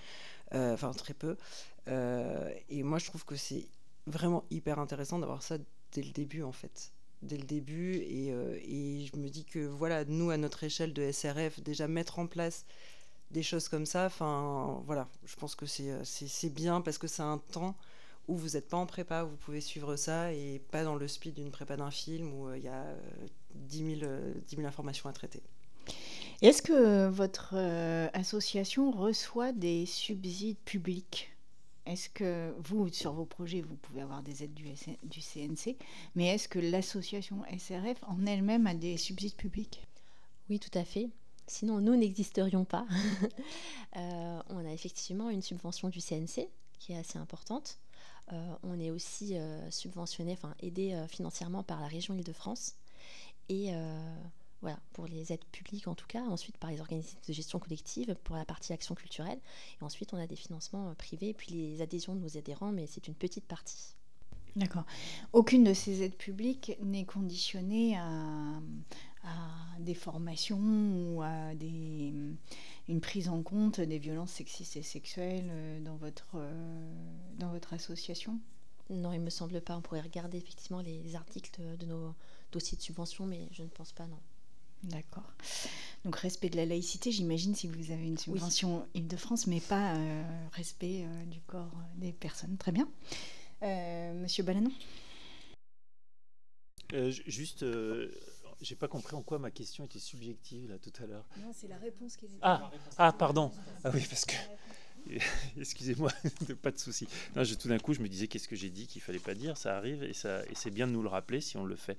enfin très peu. Et moi, je trouve que c'est vraiment hyper intéressant d'avoir ça dès le début, en fait. Dès le début, et je me dis que voilà, nous, à notre échelle de SRF, déjà mettre en place des choses comme ça, enfin voilà, je pense que c'est bien parce que c'est un temps où vous n'êtes pas en prépa, vous pouvez suivre ça et pas dans le speed d'une prépa d'un film où il y a 10 000 informations à traiter. Est-ce que votre association reçoit des subsides publics? Est-ce que vous, sur vos projets, vous pouvez avoir des aides du CNC, mais est-ce que l'association SRF en elle-même a des subsides publics? Oui, tout à fait. Sinon, nous n'existerions pas. On a effectivement une subvention du CNC qui est assez importante. On est aussi subventionné, enfin aidé financièrement par la région Île-de-France. Et voilà, pour les aides publiques en tout cas. Ensuite, par les organismes de gestion collective pour la partie action culturelle. Et ensuite, on a des financements privés et puis les adhésions de nos adhérents, mais c'est une petite partie. D'accord. Aucune de ces aides publiques n'est conditionnée à des formations ou à une prise en compte des violences sexistes et sexuelles dans votre association? Non, il ne me semble pas. On pourrait regarder effectivement les articles de nos dossiers de subvention, mais je ne pense pas, non. D'accord. Donc respect de la laïcité, j'imagine, si vous avez une subvention Île-de-France, mais pas respect du corps des personnes. Très bien. Monsieur Balanon. Juste, j'ai pas compris en quoi ma question était subjective là tout à l'heure. Non, c'est la réponse qui est. Pardon. Ah oui, parce que excusez-moi, pas de souci. Non, tout d'un coup, je me disais qu'est-ce que j'ai dit qu'il fallait pas dire. Ça arrive et c'est bien de nous le rappeler si on le fait.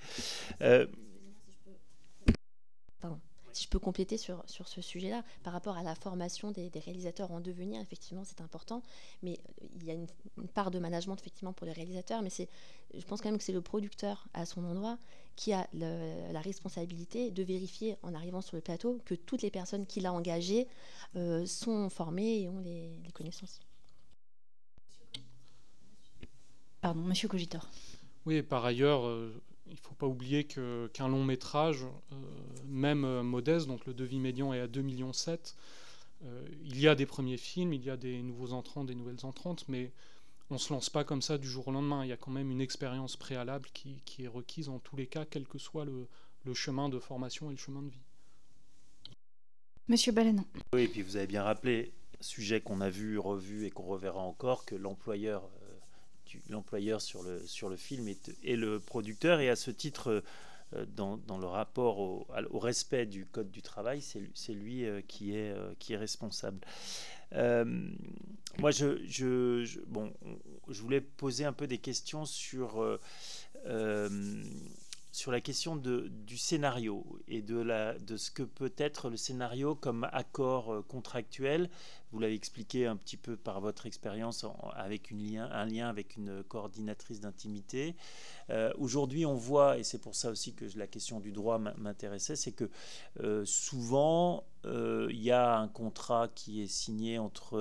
Si je peux compléter sur ce sujet-là, par rapport à la formation des réalisateurs en devenir, effectivement, c'est important. Mais il y a une part de management, effectivement, pour les réalisateurs. Mais je pense quand même que c'est le producteur, à son endroit, qui a la responsabilité de vérifier, en arrivant sur le plateau, que toutes les personnes qu'il a engagées sont formées et ont les connaissances. Pardon, monsieur Cogitor. Oui, par ailleurs... il ne faut pas oublier qu'un long métrage, même modeste, donc le devis médian est à 2,7 millions, il y a des premiers films, il y a des nouveaux entrants, des nouvelles entrantes, mais on ne se lance pas comme ça du jour au lendemain. Il y a quand même une expérience préalable qui est requise en tous les cas, quel que soit le chemin de formation et le chemin de vie. Monsieur Balanon. Oui, et puis vous avez bien rappelé, sujet qu'on a vu, revu et qu'on reverra encore, que l'employeur sur le film est le producteur, et à ce titre, dans le rapport au respect du code du travail, c'est lui qui est responsable. Moi, je voulais poser un peu des questions sur la question du scénario et de ce que peut être le scénario comme accord contractuel. Vous l'avez expliqué un petit peu par votre expérience avec un lien avec une coordinatrice d'intimité. Aujourd'hui, on voit, et c'est pour ça aussi que la question du droit m'intéressait, c'est que souvent, il y a un contrat qui est signé entre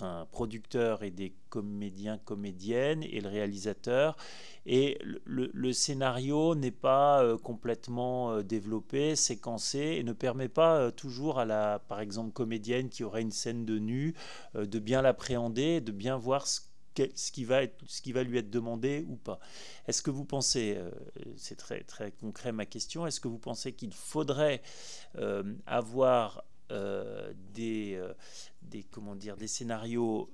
un producteur et des comédiennes et le réalisateur, et le scénario n'est pas complètement développé, séquencé, et ne permet pas toujours à la, par exemple, comédienne qui aurait une scène de nu de bien l'appréhender, de bien voir ce qui va lui être demandé ou pas. Est-ce que vous pensez, c'est très, très concret ma question, est-ce que vous pensez qu'il faudrait avoir des scénarios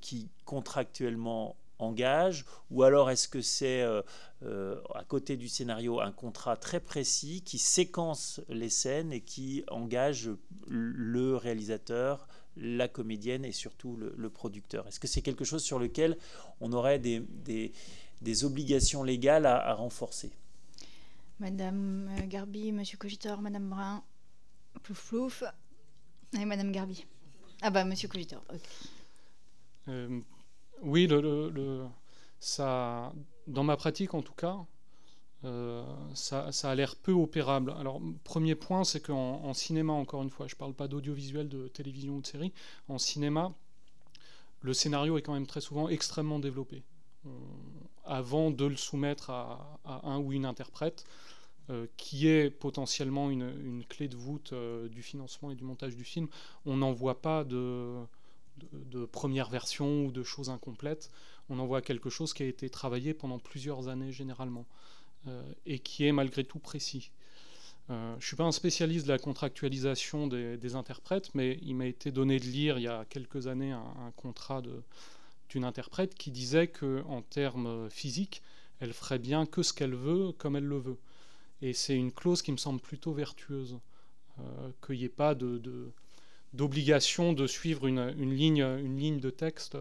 qui contractuellement engagent, ou alors est-ce que c'est à côté du scénario un contrat très précis qui séquence les scènes et qui engage le réalisateur, la comédienne et surtout le producteur? Est-ce que c'est quelque chose sur lequel on aurait des obligations légales à renforcer? Madame Garbi, Monsieur Cogitor, Madame Brun, plouf plouf, et Madame Garbi. Ah bah Monsieur Cogitor. Okay. Oui, ça, dans ma pratique en tout cas, ça a l'air peu opérable. Alors, premier point, c'est qu'en cinéma, encore une fois, je ne parle pas d'audiovisuel, de télévision ou de série, en cinéma, le scénario est quand même très souvent extrêmement développé. Avant de le soumettre à un ou une interprète, qui est potentiellement une clé de voûte du financement et du montage du film, on n'en voit pas de première version ou de choses incomplètes. On envoie quelque chose qui a été travaillé pendant plusieurs années généralement et qui est malgré tout précis. Je ne suis pas un spécialiste de la contractualisation des interprètes, mais il m'a été donné de lire il y a quelques années un contrat d'une interprète qui disait qu'en termes physiques, elle ferait bien que ce qu'elle veut comme elle le veut. Et c'est une clause qui me semble plutôt vertueuse, qu'il n'y ait pas d'obligation de suivre une ligne de texte,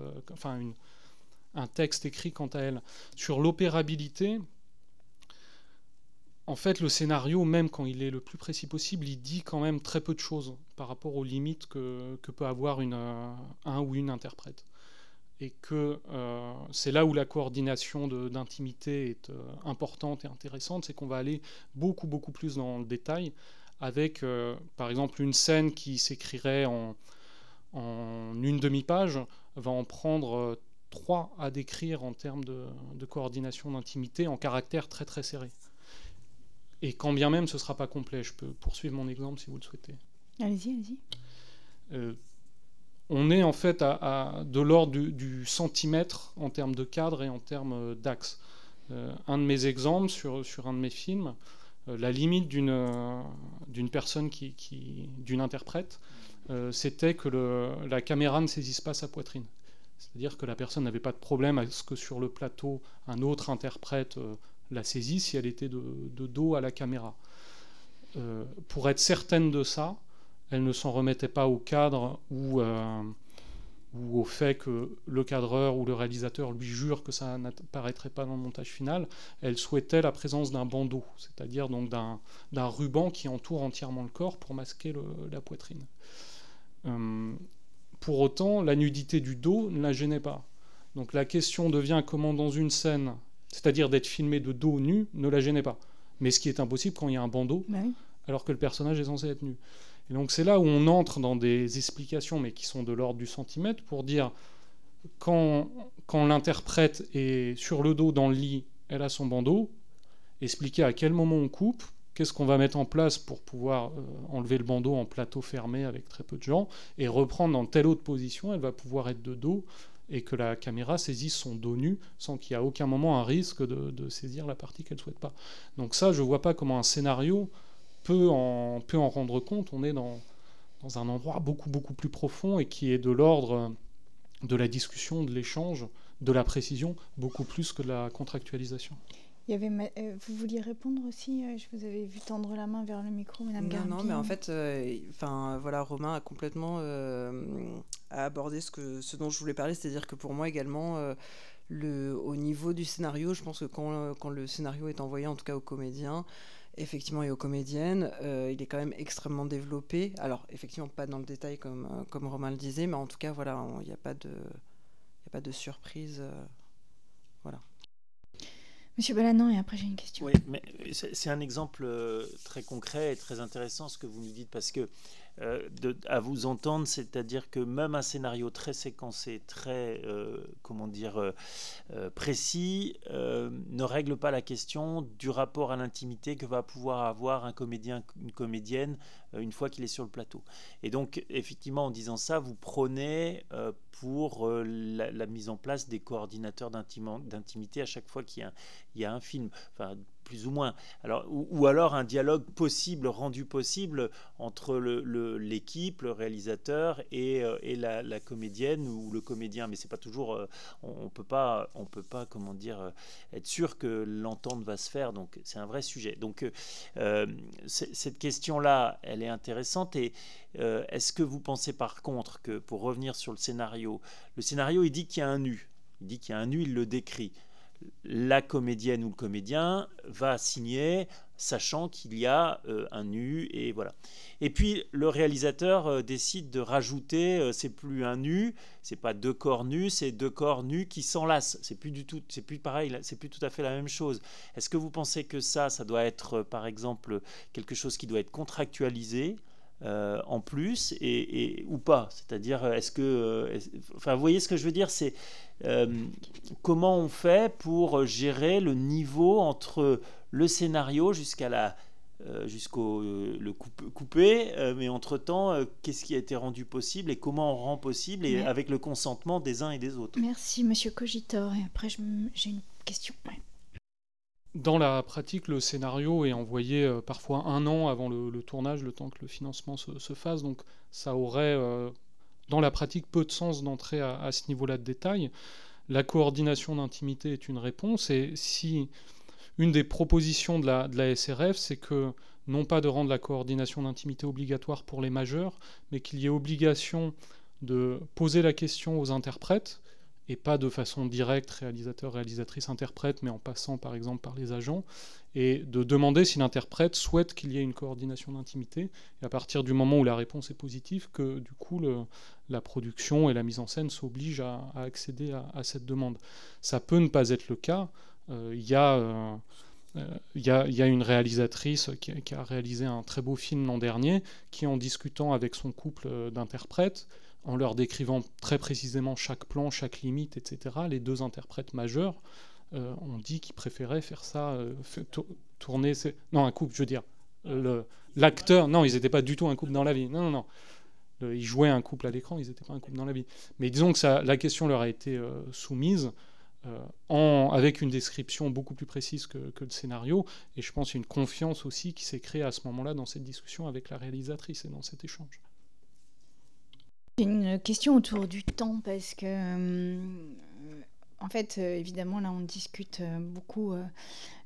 un texte écrit quant à elle. Sur l'opérabilité, en fait, le scénario, même quand il est le plus précis possible, il dit quand même très peu de choses par rapport aux limites que peut avoir un ou une interprète. Et que c'est là où la coordination d'intimité est importante et intéressante, c'est qu'on va aller beaucoup, beaucoup plus dans le détail, avec, par exemple, une scène qui s'écrirait en une demi-page, va en prendre 3 à décrire en termes de coordination d'intimité en caractère très très serré. Et quand bien même ce ne sera pas complet, je peux poursuivre mon exemple si vous le souhaitez. Allez-y. On est en fait de l'ordre du centimètre en termes de cadre et en termes d'axe. Un de mes exemples sur un de mes films, La limite d'une personne, d'une interprète, c'était que la caméra ne saisisse pas sa poitrine. C'est-à-dire que la personne n'avait pas de problème à ce que sur le plateau, un autre interprète la saisisse si elle était de dos à la caméra. Pour être certaine de ça, elle ne s'en remettait pas au cadre ou au fait que le cadreur ou le réalisateur lui jure que ça n'apparaîtrait pas dans le montage final. Elle souhaitait la présence d'un bandeau, c'est-à-dire donc d'un ruban qui entoure entièrement le corps pour masquer la poitrine. Pour autant, la nudité du dos ne la gênait pas. Donc la question devient comment dans une scène, c'est-à-dire d'être filmé de dos nu, ne la gênait pas. Mais ce qui est impossible quand il y a un bandeau, alors que le personnage est censé être nu. Et donc c'est là où on entre dans des explications, mais qui sont de l'ordre du centimètre, pour dire quand l'interprète est sur le dos dans le lit, elle a son bandeau, expliquer à quel moment on coupe, qu'est-ce qu'on va mettre en place pour pouvoir enlever le bandeau en plateau fermé avec très peu de gens, et reprendre dans telle autre position, elle va pouvoir être de dos, et que la caméra saisisse son dos nu, sans qu'il y ait à aucun moment un risque de saisir la partie qu'elle ne souhaite pas. Donc ça, je ne vois pas comment un scénario peut en rendre compte. On est dans un endroit beaucoup, beaucoup plus profond, et qui est de l'ordre de la discussion, de l'échange, de la précision, beaucoup plus que de la contractualisation. Vous vouliez répondre aussi? Je vous avais vu tendre la main vers le micro, Madame Garbi. Non, mais en fait, voilà, Romain a complètement abordé ce dont je voulais parler, c'est-à-dire que pour moi également, au niveau du scénario, je pense que quand le scénario est envoyé, en tout cas aux comédiens, effectivement, et aux comédiennes, il est quand même extrêmement développé. Alors, effectivement, pas dans le détail comme Romain le disait, mais en tout cas, voilà, il n'y a pas de surprise. Voilà. Monsieur Balanant, et après j'ai une question. Oui, mais c'est un exemple très concret et très intéressant ce que vous nous dites, parce que à vous entendre, c'est-à-dire que même un scénario très séquencé, très précis, ne règle pas la question du rapport à l'intimité que va pouvoir avoir un comédien, une comédienne, une fois qu'il est sur le plateau. Et donc, effectivement, en disant ça, vous prônez pour la mise en place des coordinateurs d'intimité à chaque fois qu'il y a un film. Enfin, plus ou moins. Alors, ou alors un dialogue possible, rendu possible entre l'équipe, le réalisateur et la comédienne ou le comédien. Mais c'est pas toujours. On peut pas comment dire, être sûr que l'entente va se faire. Donc c'est un vrai sujet. Donc cette question-là, elle est intéressante. Et est-ce que vous pensez par contre que, pour revenir sur le scénario, il dit qu'il y a un nu. Il dit qu'il y a un nu, il le décrit. La comédienne ou le comédien va signer sachant qu'il y a un nu, et voilà. Et puis le réalisateur décide de rajouter, c'est plus un nu, c'est pas deux corps nus, c'est deux corps nus qui s'enlacent. C'est plus pareil, c'est plus tout à fait la même chose. Est-ce que vous pensez que ça doit être par exemple quelque chose qui doit être contractualisé en plus, ou pas? C'est-à-dire, est-ce que... vous voyez ce que je veux dire, c'est comment on fait pour gérer le niveau entre le scénario jusqu'au coupé, mais entre-temps, qu'est-ce qui a été rendu possible et comment on rend possible, et avec le consentement des uns et des autres. Merci, Monsieur Cogitor. Et après, j'ai une question. Ouais. Dans la pratique, le scénario est envoyé parfois 1 an avant le tournage, le temps que le financement se fasse. Donc ça aurait, dans la pratique, peu de sens d'entrer à ce niveau-là de détail. La coordination d'intimité est une réponse. Et si une des propositions de la SRF, c'est que non pas de rendre la coordination d'intimité obligatoire pour les majeurs, mais qu'il y ait obligation de poser la question aux interprètes, et pas de façon directe, réalisateur, réalisatrice, interprète, mais en passant par exemple par les agents, et de demander si l'interprète souhaite qu'il y ait une coordination d'intimité, et à partir du moment où la réponse est positive, que du coup la production et la mise en scène s'obligent à accéder à cette demande. Ça peut ne pas être le cas. Il y a une réalisatrice qui a réalisé un très beau film l'an dernier, qui, en discutant avec son couple d'interprètes, en leur décrivant très précisément chaque plan, chaque limite, etc., les 2 interprètes majeurs ont dit qu'ils préféraient faire ça, tourner... Non, un couple, je veux dire. L'acteur... Non, ils n'étaient pas du tout un couple dans la vie. Non. Ils jouaient un couple à l'écran, ils n'étaient pas un couple dans la vie. Mais disons que la question leur a été soumise. avec une description beaucoup plus précise que le scénario. Et je pense qu'il y a une confiance aussi qui s'est créée à ce moment-là dans cette discussion avec la réalisatrice et dans cet échange. J'ai une question autour du temps, parce que, en fait, évidemment, là, on discute beaucoup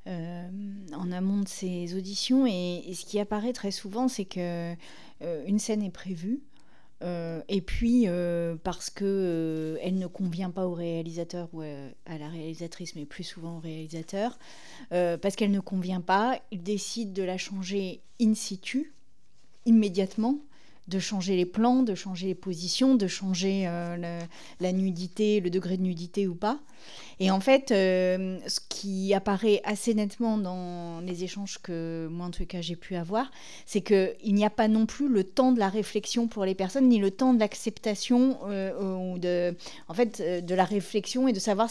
en amont de ces auditions, et ce qui apparaît très souvent, c'est que une scène est prévue, et puis parce que elle ne convient pas au réalisateur ou à la réalisatrice, mais plus souvent au réalisateur, parce qu'elle ne convient pas, il décide de la changer in situ, immédiatement, de changer les plans, de changer les positions, de changer la nudité, le degré de nudité ou pas. Et en fait, ce qui apparaît assez nettement dans les échanges que moi, en tout cas, j'ai pu avoir, c'est qu'il n'y a pas non plus le temps de la réflexion pour les personnes, ni le temps de l'acceptation, ou de la réflexion, et de savoir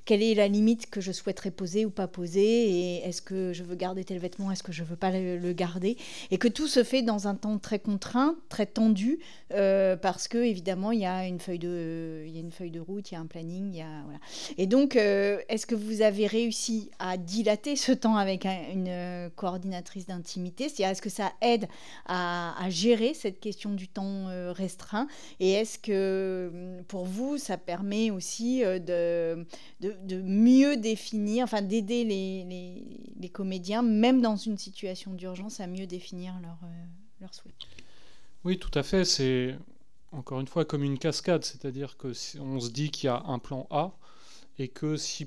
quelle est la limite que je souhaiterais poser ou pas poser, et est-ce que je veux garder tel vêtement, est-ce que je veux pas le garder, et que tout se fait dans un temps très contraint, très tendu, parce que évidemment il y a une feuille de route, il y a un planning, voilà. Et donc, est-ce que vous avez réussi à dilater ce temps avec une coordinatrice d'intimité? C'est-à-dire, est-ce que ça aide à gérer cette question du temps restreint? Et est-ce que, pour vous, ça permet aussi de mieux définir, enfin d'aider les comédiens, même dans une situation d'urgence, à mieux définir leurs souhaits? Oui, tout à fait. C'est, encore une fois, comme une cascade. C'est-à-dire que si on se dit qu'il y a un plan A, et que si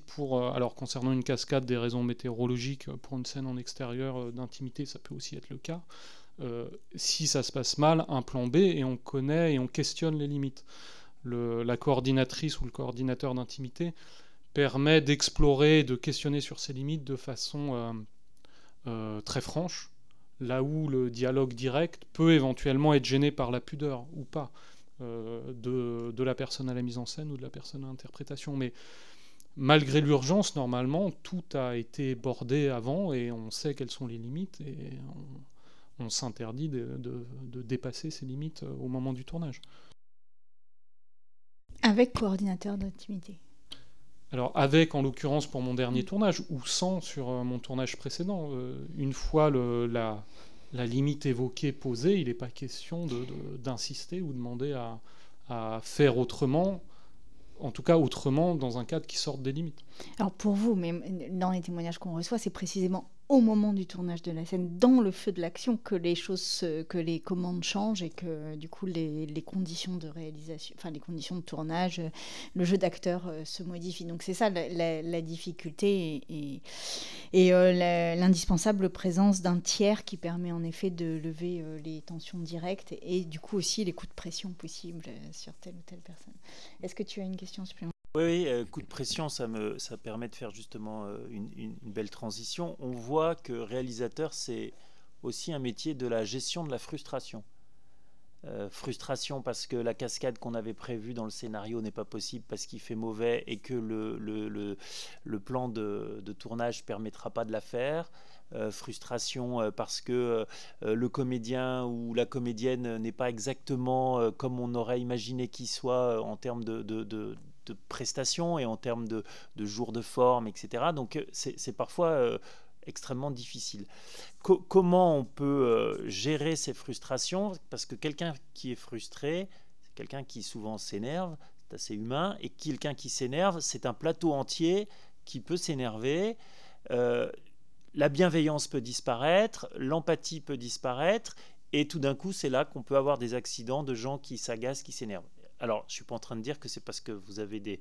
alors concernant une cascade, des raisons météorologiques, pour une scène en extérieur d'intimité, ça peut aussi être le cas, si ça se passe mal, un plan B, et on connaît et on questionne les limites. La coordinatrice ou le coordinateur d'intimité permet d'explorer, de questionner sur ces limites de façon très franche, là où le dialogue direct peut éventuellement être gêné par la pudeur ou pas de la personne à la mise en scène ou de la personne à l'interprétation. Mais malgré l'urgence, normalement, tout a été bordé avant et on sait quelles sont les limites, et on s'interdit de dépasser ces limites au moment du tournage. Avec coordinateur d'intimité? Alors avec, en l'occurrence pour mon dernier tournage, ou sans sur mon tournage précédent. Une fois la limite évoquée, posée, il n'est pas question d'insister ou demander à faire autrement, en tout cas autrement, dans un cadre qui sorte des limites. Alors pour vous, mais dans les témoignages qu'on reçoit, c'est précisément au moment du tournage de la scène, dans le feu de l'action, que les commandes changent, et que du coup les conditions de réalisation, enfin les conditions de tournage, le jeu d'acteur se modifie. Donc c'est ça la difficulté, et l'indispensable présence d'un tiers qui permet en effet de lever les tensions directes, et du coup aussi les coups de pression possibles sur telle ou telle personne. Est-ce que tu as une question supplémentaire? Oui, coup de pression, ça permet de faire justement une belle transition. On voit que réalisateur, c'est aussi un métier de la gestion de la frustration. Frustration parce que la cascade qu'on avait prévue dans le scénario n'est pas possible parce qu'il fait mauvais et que le plan de tournage ne permettra pas de la faire. Frustration parce que le comédien ou la comédienne n'est pas exactement comme on aurait imaginé qu'il soit en termes de prestations et en termes de jours de forme, etc. Donc c'est parfois extrêmement difficile. Comment on peut gérer ces frustrations? Parce que quelqu'un qui est frustré, c'est quelqu'un qui souvent s'énerve, c'est assez humain, et quelqu'un qui s'énerve, c'est un plateau entier qui peut s'énerver. La bienveillance peut disparaître, l'empathie peut disparaître, et tout d'un coup, c'est là qu'on peut avoir des accidents de gens qui s'agacent, qui s'énervent. Alors, je ne suis pas en train de dire que c'est parce que vous avez des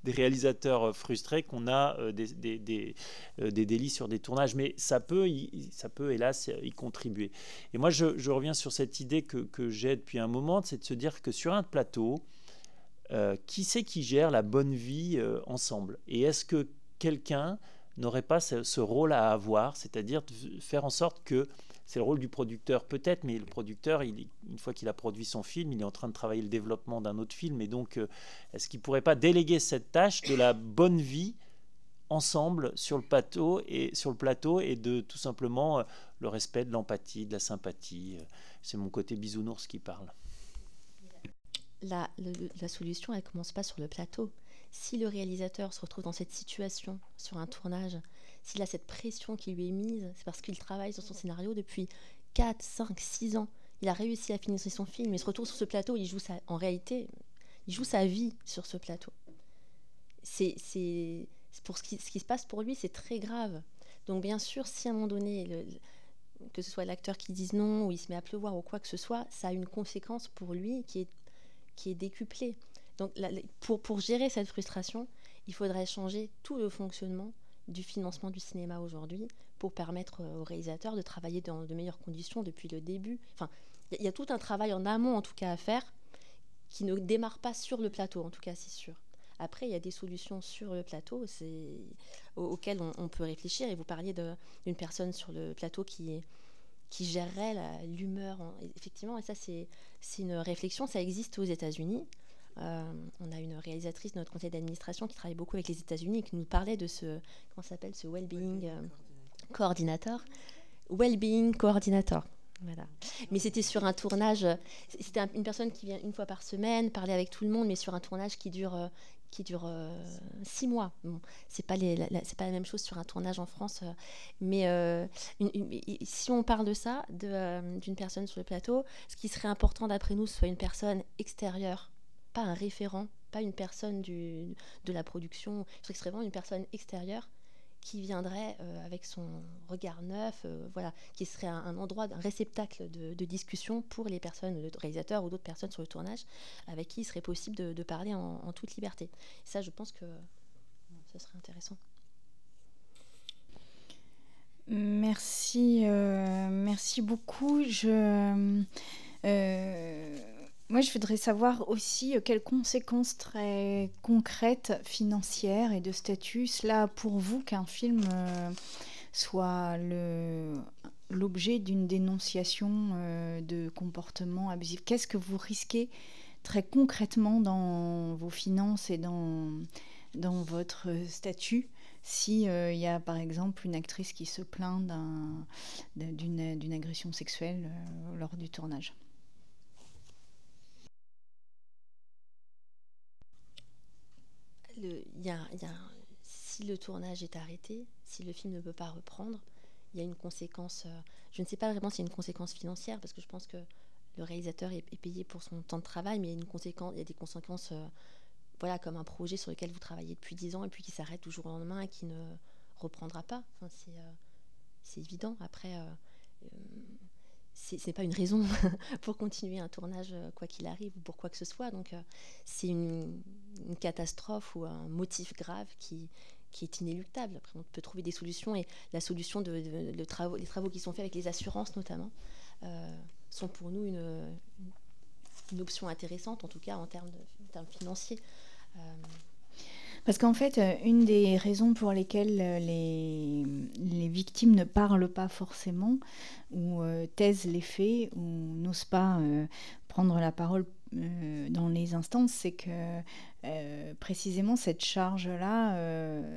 réalisateurs frustrés qu'on a des délits sur des tournages, mais ça peut hélas y contribuer. Et moi, je reviens sur cette idée que j'ai depuis un moment, c'est de se dire que sur un plateau, qui c'est qui gère la bonne vie ensemble? Et est-ce que quelqu'un n'aurait pas ce rôle à avoir, c'est-à-dire de faire en sorte que c'est le rôle du producteur peut-être, mais le producteur, une fois qu'il a produit son film, il est en train de travailler le développement d'un autre film. Et donc, est-ce qu'il ne pourrait pas déléguer cette tâche de la bonne vie ensemble sur le plateau et de tout simplement le respect, de l'empathie, de la sympathie? C'est mon côté bisounours qui parle. La solution, elle ne commence pas sur le plateau. si le réalisateur se retrouve dans cette situation sur un tournage, s'il a cette pression qui lui est mise, c'est parce qu'il travaille sur son scénario depuis 4, 5, 6 ans. Il a réussi à finir son film, il se retrouve sur ce plateau, en réalité, il joue sa vie sur ce plateau. Pour ce qui se passe pour lui, c'est très grave. Donc bien sûr, si à un moment donné, que ce soit l'acteur qui dise non, ou il se met à pleuvoir, ou quoi que ce soit, ça a une conséquence pour lui qui est décuplée. Donc pour gérer cette frustration, il faudrait changer tout le fonctionnement du financement du cinéma aujourd'hui pour permettre aux réalisateurs de travailler dans de meilleures conditions depuis le début. Enfin, il y a tout un travail en amont, en tout cas, à faire, qui ne démarre pas sur le plateau, en tout cas, c'est sûr. Après, il y a des solutions sur le plateau auxquelles on peut réfléchir. Et vous parliez d'une personne sur le plateau qui gérerait l'humeur. Effectivement, et ça, c'est une réflexion. Ça existe aux États-Unis. On a une réalisatrice de notre conseil d'administration qui travaille beaucoup avec les États-Unis et qui nous parlait de ce well-being coordinator. Well-being coordinator. Voilà. Mais c'était sur un tournage. C'était une personne qui vient une fois par semaine parler avec tout le monde, mais sur un tournage qui dure 6 mois. Bon, c'est pas la même chose sur un tournage en France. Mais si on parle de ça, d'une personne sur le plateau, ce qui serait important d'après nous, ce soit une personne extérieure, pas un référent, pas une personne de la production. Ce serait vraiment une personne extérieure qui viendrait avec son regard neuf, voilà, qui serait un endroit, un réceptacle de discussion pour les personnes, le réalisateur ou d'autres personnes sur le tournage, avec qui il serait possible de parler en toute liberté. Et ça, je pense que ce serait intéressant. Merci beaucoup. Moi, je voudrais savoir aussi quelles conséquences très concrètes, financières et de statut cela a pour vous qu'un film soit l'objet d'une dénonciation de comportement abusif. Qu'est-ce que vous risquez très concrètement dans vos finances et dans votre statut si y a par exemple une actrice qui se plaint d'une agression sexuelle lors du tournage? Si le tournage est arrêté, si le film ne peut pas reprendre, il y a une conséquence. Je ne sais pas vraiment s'il y a une conséquence financière, parce que je pense que le réalisateur est payé pour son temps de travail, mais il y a des conséquences, voilà, comme un projet sur lequel vous travaillez depuis 10 ans et puis qui s'arrête du jour au lendemain et qui ne reprendra pas. Enfin, c'est évident. Après, c'est pas une raison pour continuer un tournage quoi qu'il arrive ou pour quoi que ce soit. Donc c'est une catastrophe ou un motif grave qui est inéluctable. Après, on peut trouver des solutions, et la solution les travaux qui sont faits avec les assurances notamment sont pour nous une option intéressante, en tout cas en termes financiers. Parce qu'en fait, une des raisons pour lesquelles les victimes ne parlent pas forcément, ou taisent les faits, ou n'osent pas prendre la parole dans les instances, c'est que précisément cette charge-là,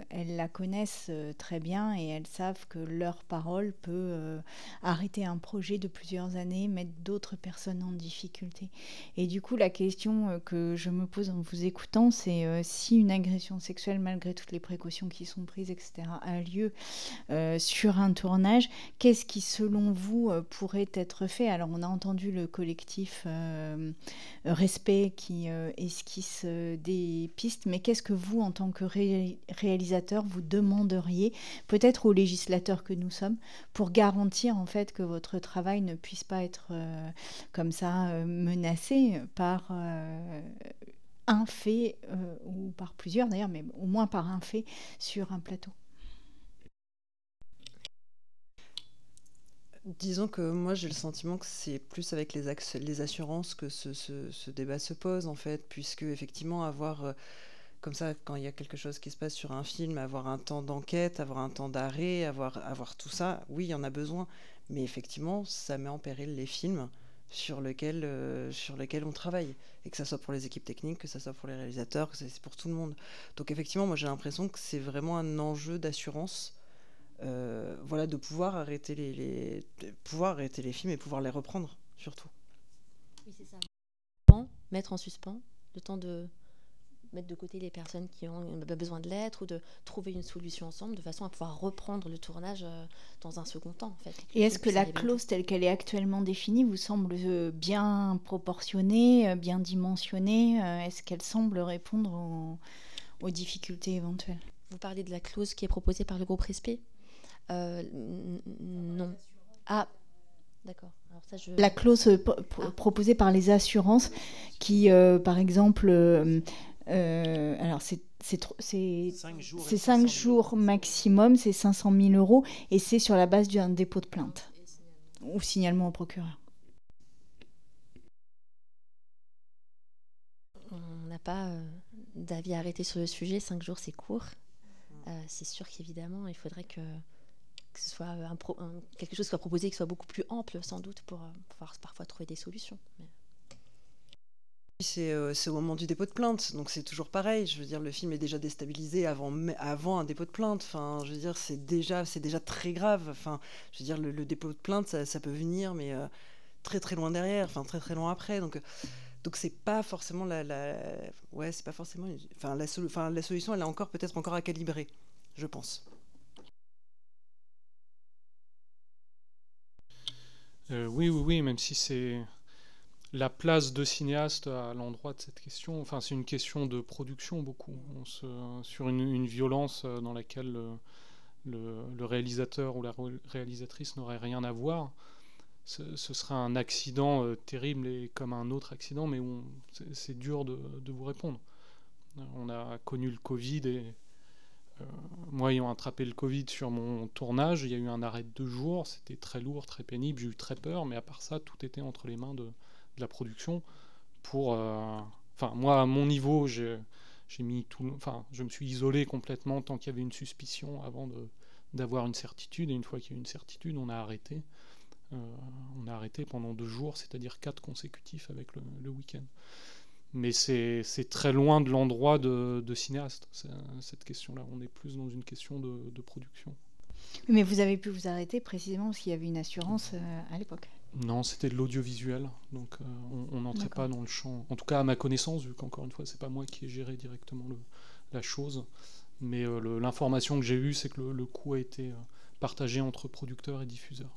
elles la connaissent très bien et elles savent que leur parole peut arrêter un projet de plusieurs années, mettre d'autres personnes en difficulté. Et du coup, la question que je me pose en vous écoutant, c'est si une agression sexuelle, malgré toutes les précautions qui sont prises, etc., a lieu sur un tournage, qu'est-ce qui, selon vous, pourrait être fait? Alors, on a entendu le collectif Respect qui esquisse des pistes, mais qu'est-ce que vous, en tant que réalisateur, vous demanderiez, peut-être aux législateurs que nous sommes, pour garantir en fait que votre travail ne puisse pas être comme ça menacé par un fait, ou par plusieurs d'ailleurs, mais au moins par un fait sur un plateau? Disons que moi j'ai le sentiment que c'est plus avec les assurances que ce débat se pose en fait, puisque effectivement avoir comme ça, quand il y a quelque chose qui se passe sur un film, avoir un temps d'enquête, avoir un temps d'arrêt, avoir tout ça, oui, il y en a besoin, mais effectivement ça met en péril les films sur lesquels on travaille, et que ça soit pour les équipes techniques, que ça soit pour les réalisateurs, que c'est pour tout le monde. Donc effectivement, moi j'ai l'impression que c'est vraiment un enjeu d'assurance. Voilà, de pouvoir arrêter les films et pouvoir les reprendre, surtout. Oui, c'est ça. Mettre en suspens, le temps mettre de côté les personnes qui ont besoin de l'être ou de trouver une solution ensemble de façon à pouvoir reprendre le tournage dans un second temps. En fait. Et est-ce que la clause telle qu'elle est actuellement définie vous semble bien proportionnée, bien dimensionnée? Est-ce qu'elle semble répondre aux difficultés éventuelles? Vous parlez de la clause qui est proposée par le groupe Respect? Non. Ah, d'accord. Alors ça, la clause proposée par les assurances qui, par exemple, alors c'est 5 jours maximum, c'est 500 000 euros et c'est sur la base d'un dépôt de plainte ou signalement au procureur. On n'a pas d'avis arrêté sur le sujet. 5 jours, c'est court. C'est sûr qu'évidemment, il faudrait que ce soit quelque chose soit proposé qui soit beaucoup plus ample, sans doute, pour pouvoir parfois trouver des solutions. Mais... C'est au moment du dépôt de plainte, donc c'est toujours pareil. Je veux dire, le film est déjà déstabilisé avant un dépôt de plainte. Enfin, je veux dire, c'est déjà très grave. Enfin, je veux dire, le dépôt de plainte, ça peut venir, mais très très loin derrière, enfin très très loin après. Donc c'est pas forcément c'est pas forcément. La solution, elle est peut-être encore à calibrer, je pense. Oui, même si c'est la place de cinéaste à l'endroit de cette question, enfin c'est une question de production beaucoup. Sur une violence dans laquelle le réalisateur ou la réalisatrice n'aurait rien à voir, ce serait un accident terrible et comme un autre accident, mais c'est dur de vous répondre. On a connu le Covid et moi ayant attrapé le Covid sur mon tournage, il y a eu un arrêt de 2 jours, c'était très lourd, très pénible, j'ai eu très peur, mais à part ça, tout était entre les mains de la production. Moi à mon niveau, je me suis isolé complètement tant qu'il y avait une suspicion avant d'avoir une certitude, et une fois qu'il y a eu une certitude, on a arrêté. On a arrêté pendant 2 jours, c'est-à-dire 4 consécutifs avec le week-end. Mais c'est très loin de l'endroit de cinéaste, cette question-là. On est plus dans une question de production. Mais vous avez pu vous arrêter précisément parce qu'il y avait une assurance à l'époque? Non, c'était de l'audiovisuel, donc on n'entrait pas dans le champ. En tout cas, à ma connaissance, vu qu'encore une fois, c'est pas moi qui ai géré directement la chose. Mais l'information que j'ai eue, c'est que le coût a été partagé entre producteurs et diffuseurs.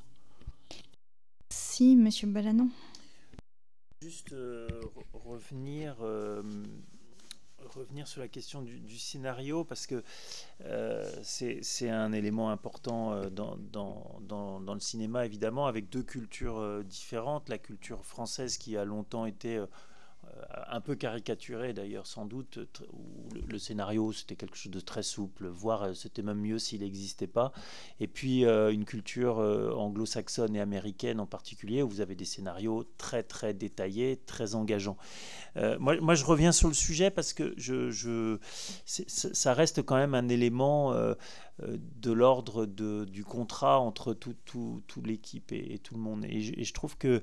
Si, monsieur Balanon. Juste revenir sur la question du scénario, parce que c'est un élément important dans le cinéma, évidemment, avec 2 cultures différentes. La culture française qui a longtemps été un peu caricaturé d'ailleurs sans doute, où le scénario c'était quelque chose de très souple, voire c'était même mieux s'il n'existait pas. Et puis une culture anglo-saxonne et américaine en particulier, où vous avez des scénarios très très détaillés, très engageants. Moi je reviens sur le sujet parce que ça reste quand même un élément de l'ordre du contrat entre toute l'équipe et tout le monde. Et je trouve que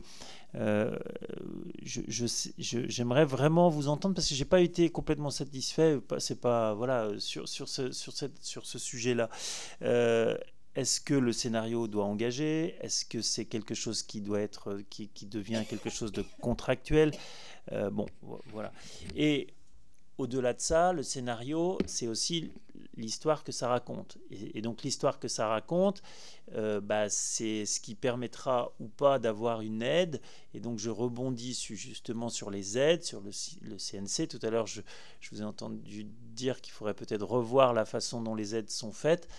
j'aimerais vraiment vous entendre, parce que j'ai pas été complètement satisfait. C'est pas sur ce sujet-là. Est-ce que le scénario doit engager? Est-ce que c'est quelque chose qui doit être qui devient quelque chose de contractuel? Voilà. Et au-delà de ça, le scénario, c'est aussi l'histoire que ça raconte. Et donc l'histoire que ça raconte, c'est ce qui permettra ou pas d'avoir une aide. Et donc je rebondis justement sur les aides, sur le CNC. Tout à l'heure, je vous ai entendu dire qu'il faudrait peut-être revoir la façon dont les aides sont faites.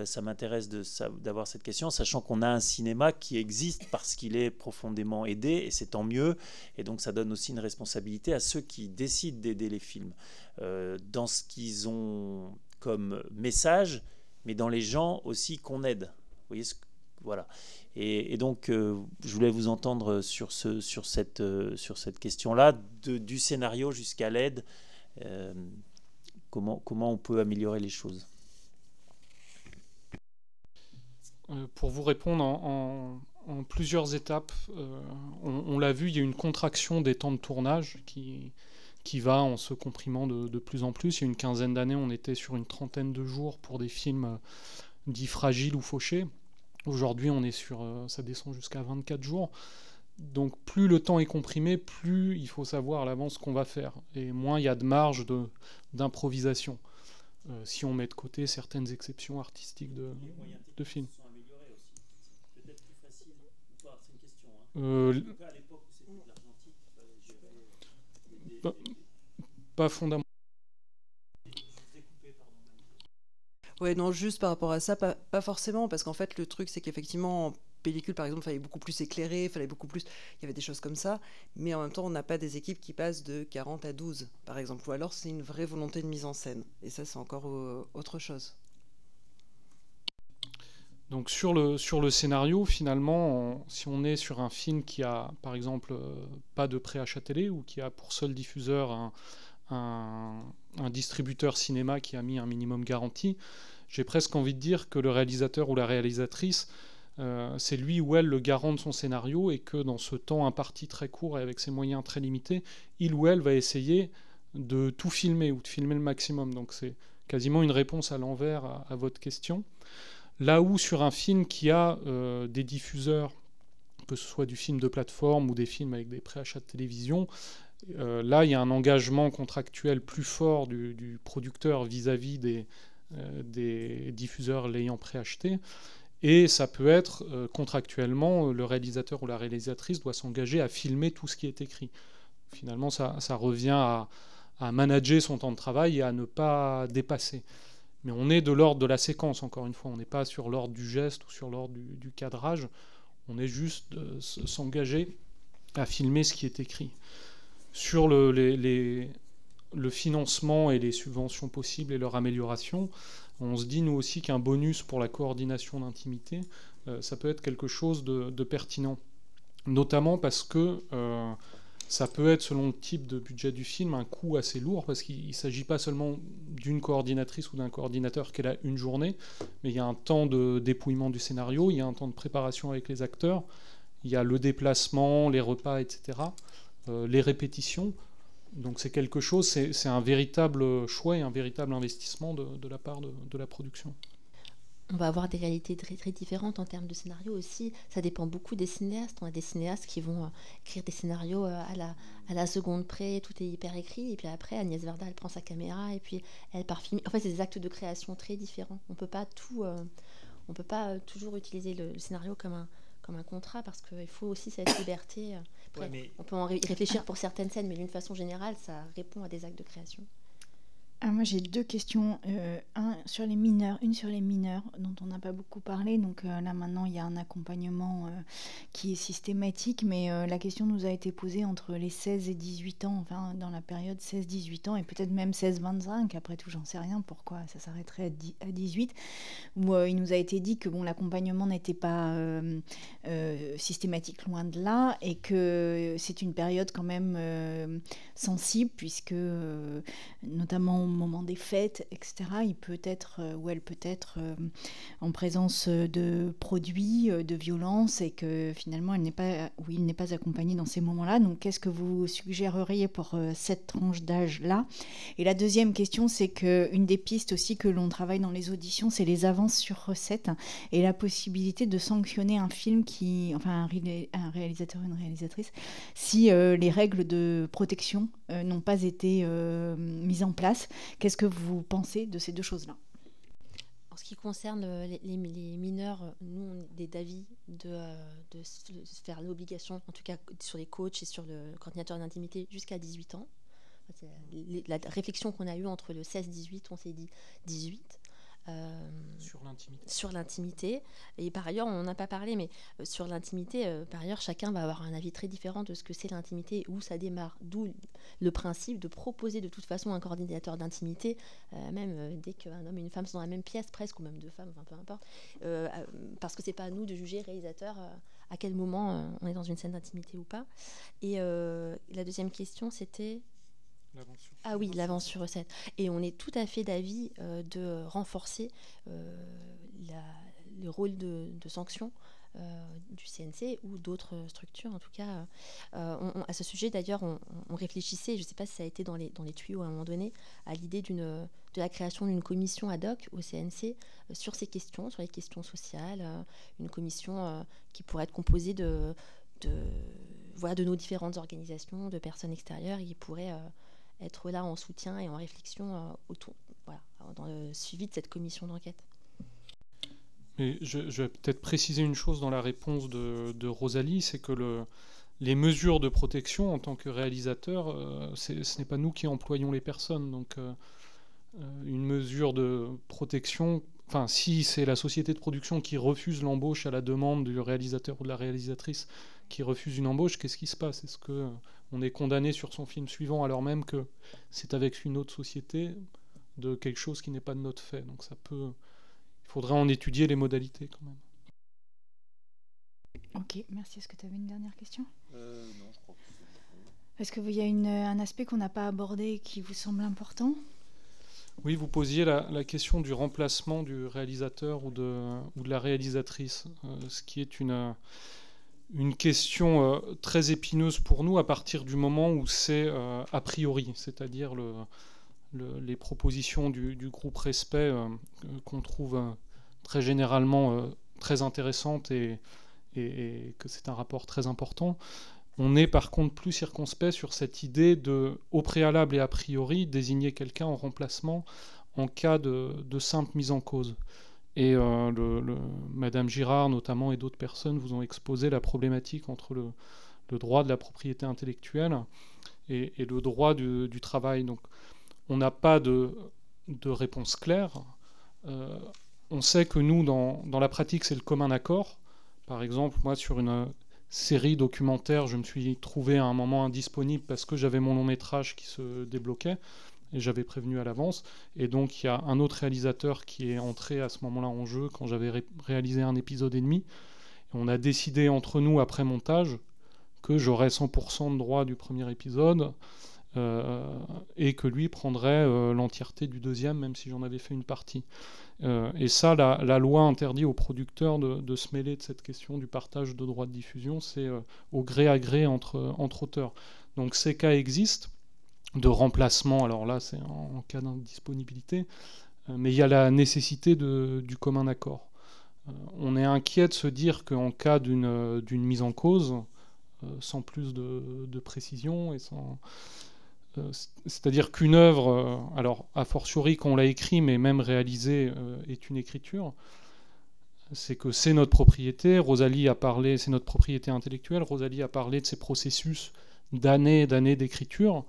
Ça m'intéresse d'avoir cette question, sachant qu'on a un cinéma qui existe parce qu'il est profondément aidé, et c'est tant mieux. Et donc ça donne aussi une responsabilité à ceux qui décident d'aider les films, dans ce qu'ils ont comme message, mais dans les gens aussi qu'on aide. Vous voyez voilà. Et donc, je voulais vous entendre sur cette question-là, du scénario jusqu'à l'aide. Comment on peut améliorer les choses? Pour vous répondre en plusieurs étapes, on l'a vu, il y a une contraction des temps de tournage qui va en se comprimant de plus en plus. Il y a une quinzaine d'années, on était sur une 30aine de jours pour des films dits fragiles ou fauchés. Aujourd'hui, on est ça descend jusqu'à 24 jours. Donc plus le temps est comprimé, plus il faut savoir à l'avance ce qu'on va faire, et moins il y a de marge d'improvisation, si on met de côté certaines exceptions artistiques de films. Peut-être plus facile ou pas, c'est une question. À l'époque où c'était de l'argentique, pas fondamentalement. Ouais, non, juste par rapport à ça, pas forcément, parce qu'en fait, le truc, c'est qu'effectivement, en pellicule, par exemple, il fallait beaucoup plus éclairer, il fallait beaucoup plus... Il y avait des choses comme ça, mais en même temps, on n'a pas des équipes qui passent de 40 à 12, par exemple, ou alors c'est une vraie volonté de mise en scène, et ça, c'est encore autre chose. Donc sur le scénario, finalement, si on est sur un film qui a, par exemple, pas de préachat télé, ou qui a pour seul diffuseur un distributeur cinéma qui a mis un minimum garanti, j'ai presque envie de dire que le réalisateur ou la réalisatrice, c'est lui ou elle le garant de son scénario, et que dans ce temps imparti très court et avec ses moyens très limités, il ou elle va essayer de tout filmer ou de filmer le maximum. Donc c'est quasiment une réponse à l'envers à votre question. Là où sur un film qui a des diffuseurs, que ce soit du film de plateforme ou des films avec des préachats de télévision, là il y a un engagement contractuel plus fort du producteur vis-à-vis des diffuseurs l'ayant préacheté, et ça peut être contractuellement, le réalisateur ou la réalisatrice doit s'engager à filmer tout ce qui est écrit. Finalement ça revient à manager son temps de travail et à ne pas dépasser. Mais on est de l'ordre de la séquence, encore une fois. On n'est pas sur l'ordre du geste ou sur l'ordre du cadrage. On est juste s'engager à filmer ce qui est écrit. Sur le financement et les subventions possibles et leur amélioration, on se dit, nous aussi, qu'un bonus pour la coordination d'intimité, ça peut être quelque chose de pertinent. Notamment parce que... ça peut être, selon le type de budget du film, un coût assez lourd, parce qu'il ne s'agit pas seulement d'une coordinatrice ou d'un coordinateur qui est là une journée, mais il y a un temps de dépouillement du scénario, il y a un temps de préparation avec les acteurs, il y a le déplacement, les repas, etc., les répétitions. Donc c'est quelque chose, c'est un véritable choix et un véritable investissement de la part de la production. On va avoir des réalités très, très différentes en termes de scénario aussi. Ça dépend beaucoup des cinéastes. On a des cinéastes qui vont écrire des scénarios à la seconde près, tout est hyper écrit. Et puis après, Agnès Varda, elle prend sa caméra et puis elle part filmer. En fait, c'est des actes de création très différents. On peut pas toujours utiliser le scénario comme un contrat, parce qu'il faut aussi cette liberté. Après, on peut y réfléchir pour certaines scènes, mais d'une façon générale, ça répond à des actes de création. Moi j'ai deux questions, une sur les mineurs, dont on n'a pas beaucoup parlé. Donc là maintenant il y a un accompagnement qui est systématique, mais la question nous a été posée entre les 16 et 18 ans, enfin dans la période 16-18 ans, et peut-être même 16-25, après tout j'en sais rien pourquoi ça s'arrêterait à 18, où il nous a été dit que bon, l'accompagnement n'était pas systématique, loin de là, et que c'est une période quand même sensible, puisque notamment au moment des fêtes, etc., il peut être, ou elle peut être en présence de produits, de violence, et que finalement il n'est pas accompagné dans ces moments-là. Donc qu'est-ce que vous suggéreriez pour cette tranche d'âge-là? Et la deuxième question, c'est qu'une des pistes aussi que l'on travaille dans les auditions, c'est les avances sur recettes, et la possibilité de sanctionner un film un réalisateur ou une réalisatrice, si les règles de protection n'ont pas été mises en place. Qu'est-ce que vous pensez de ces deux choses-là? En ce qui concerne les mineurs, nous, on est d'avis de faire l'obligation, en tout cas sur les coachs et sur le coordinateur d'intimité, jusqu'à 18 ans. La réflexion qu'on a eue entre le 16-18, on s'est dit 18. Sur l'intimité. Et par ailleurs, on n'en a pas parlé, mais sur l'intimité, par ailleurs, chacun va avoir un avis très différent de ce que c'est l'intimité, où ça démarre. D'où le principe de proposer de toute façon un coordinateur d'intimité, même dès qu'un homme et une femme sont dans la même pièce, presque, ou même deux femmes, enfin peu importe, parce que c'est pas à nous de juger, réalisateur, à quel moment on est dans une scène d'intimité ou pas. Et la deuxième question, c'était... l'avance sur recette. Et on est tout à fait d'avis de renforcer le rôle de sanction du CNC ou d'autres structures. En tout cas, à ce sujet, d'ailleurs, on réfléchissait, je ne sais pas si ça a été dans les tuyaux à un moment donné, à l'idée de la création d'une commission ad hoc au CNC sur ces questions, sur les questions sociales, une commission qui pourrait être composée de nos différentes organisations, de personnes extérieures qui pourraient être là en soutien et en réflexion dans le suivi de cette commission d'enquête. Mais je vais peut-être préciser une chose dans la réponse de Rosalie, c'est que les mesures de protection en tant que réalisateur, ce n'est pas nous qui employons les personnes. Donc une mesure de protection, enfin si c'est la société de production qui refuse l'embauche à la demande du réalisateur ou de la réalisatrice qui refuse une embauche, qu'est-ce qui se passe? Est-ce qu'on est condamné sur son film suivant alors même que c'est avec une autre société de quelque chose qui n'est pas de notre fait? Donc il faudrait en étudier les modalités quand même. Ok, merci. Est-ce que tu avais une dernière question? Non, je crois que Est-ce qu'il y a un aspect qu'on n'a pas abordé et qui vous semble important? Oui, vous posiez la question du remplacement du réalisateur ou de la réalisatrice, ce qui est une question très épineuse pour nous à partir du moment où c'est a priori, c'est-à-dire les propositions du groupe Respect qu'on trouve très généralement très intéressantes et que c'est un rapport très important. On est par contre plus circonspect sur cette idée de, au préalable et a priori, désigner quelqu'un en remplacement en cas de simple mise en cause. Et Madame Girard notamment et d'autres personnes vous ont exposé la problématique entre le droit de la propriété intellectuelle et le droit du travail. Donc on n'a pas de réponse claire. On sait que nous, dans la pratique, c'est le commun accord. Par exemple, moi, sur une série documentaire, je me suis trouvé à un moment indisponible parce que j'avais mon long métrage qui se débloquait et j'avais prévenu à l'avance. Et donc, il y a un autre réalisateur qui est entré à ce moment-là en jeu quand j'avais réalisé un épisode et demi. Et on a décidé entre nous, après montage, que j'aurais 100% de droit du premier épisode et que lui prendrait l'entièreté du deuxième, même si j'en avais fait une partie. Et ça, la loi interdit aux producteurs de se mêler de cette question du partage de droits de diffusion. C'est au gré à gré entre auteurs. Donc ces cas existent de remplacement. Alors là, c'est en cas d'indisponibilité. Mais il y a la nécessité du commun accord. On est inquiet de se dire qu'en cas d'une mise en cause, sans plus de précision et sans... c'est-à-dire qu'une œuvre, alors a fortiori quand on l'a écrit, mais même réalisée, est une écriture, c'est que c'est notre propriété. Rosalie a parlé, c'est notre propriété intellectuelle. Rosalie a parlé de ces processus d'années et d'années d'écriture.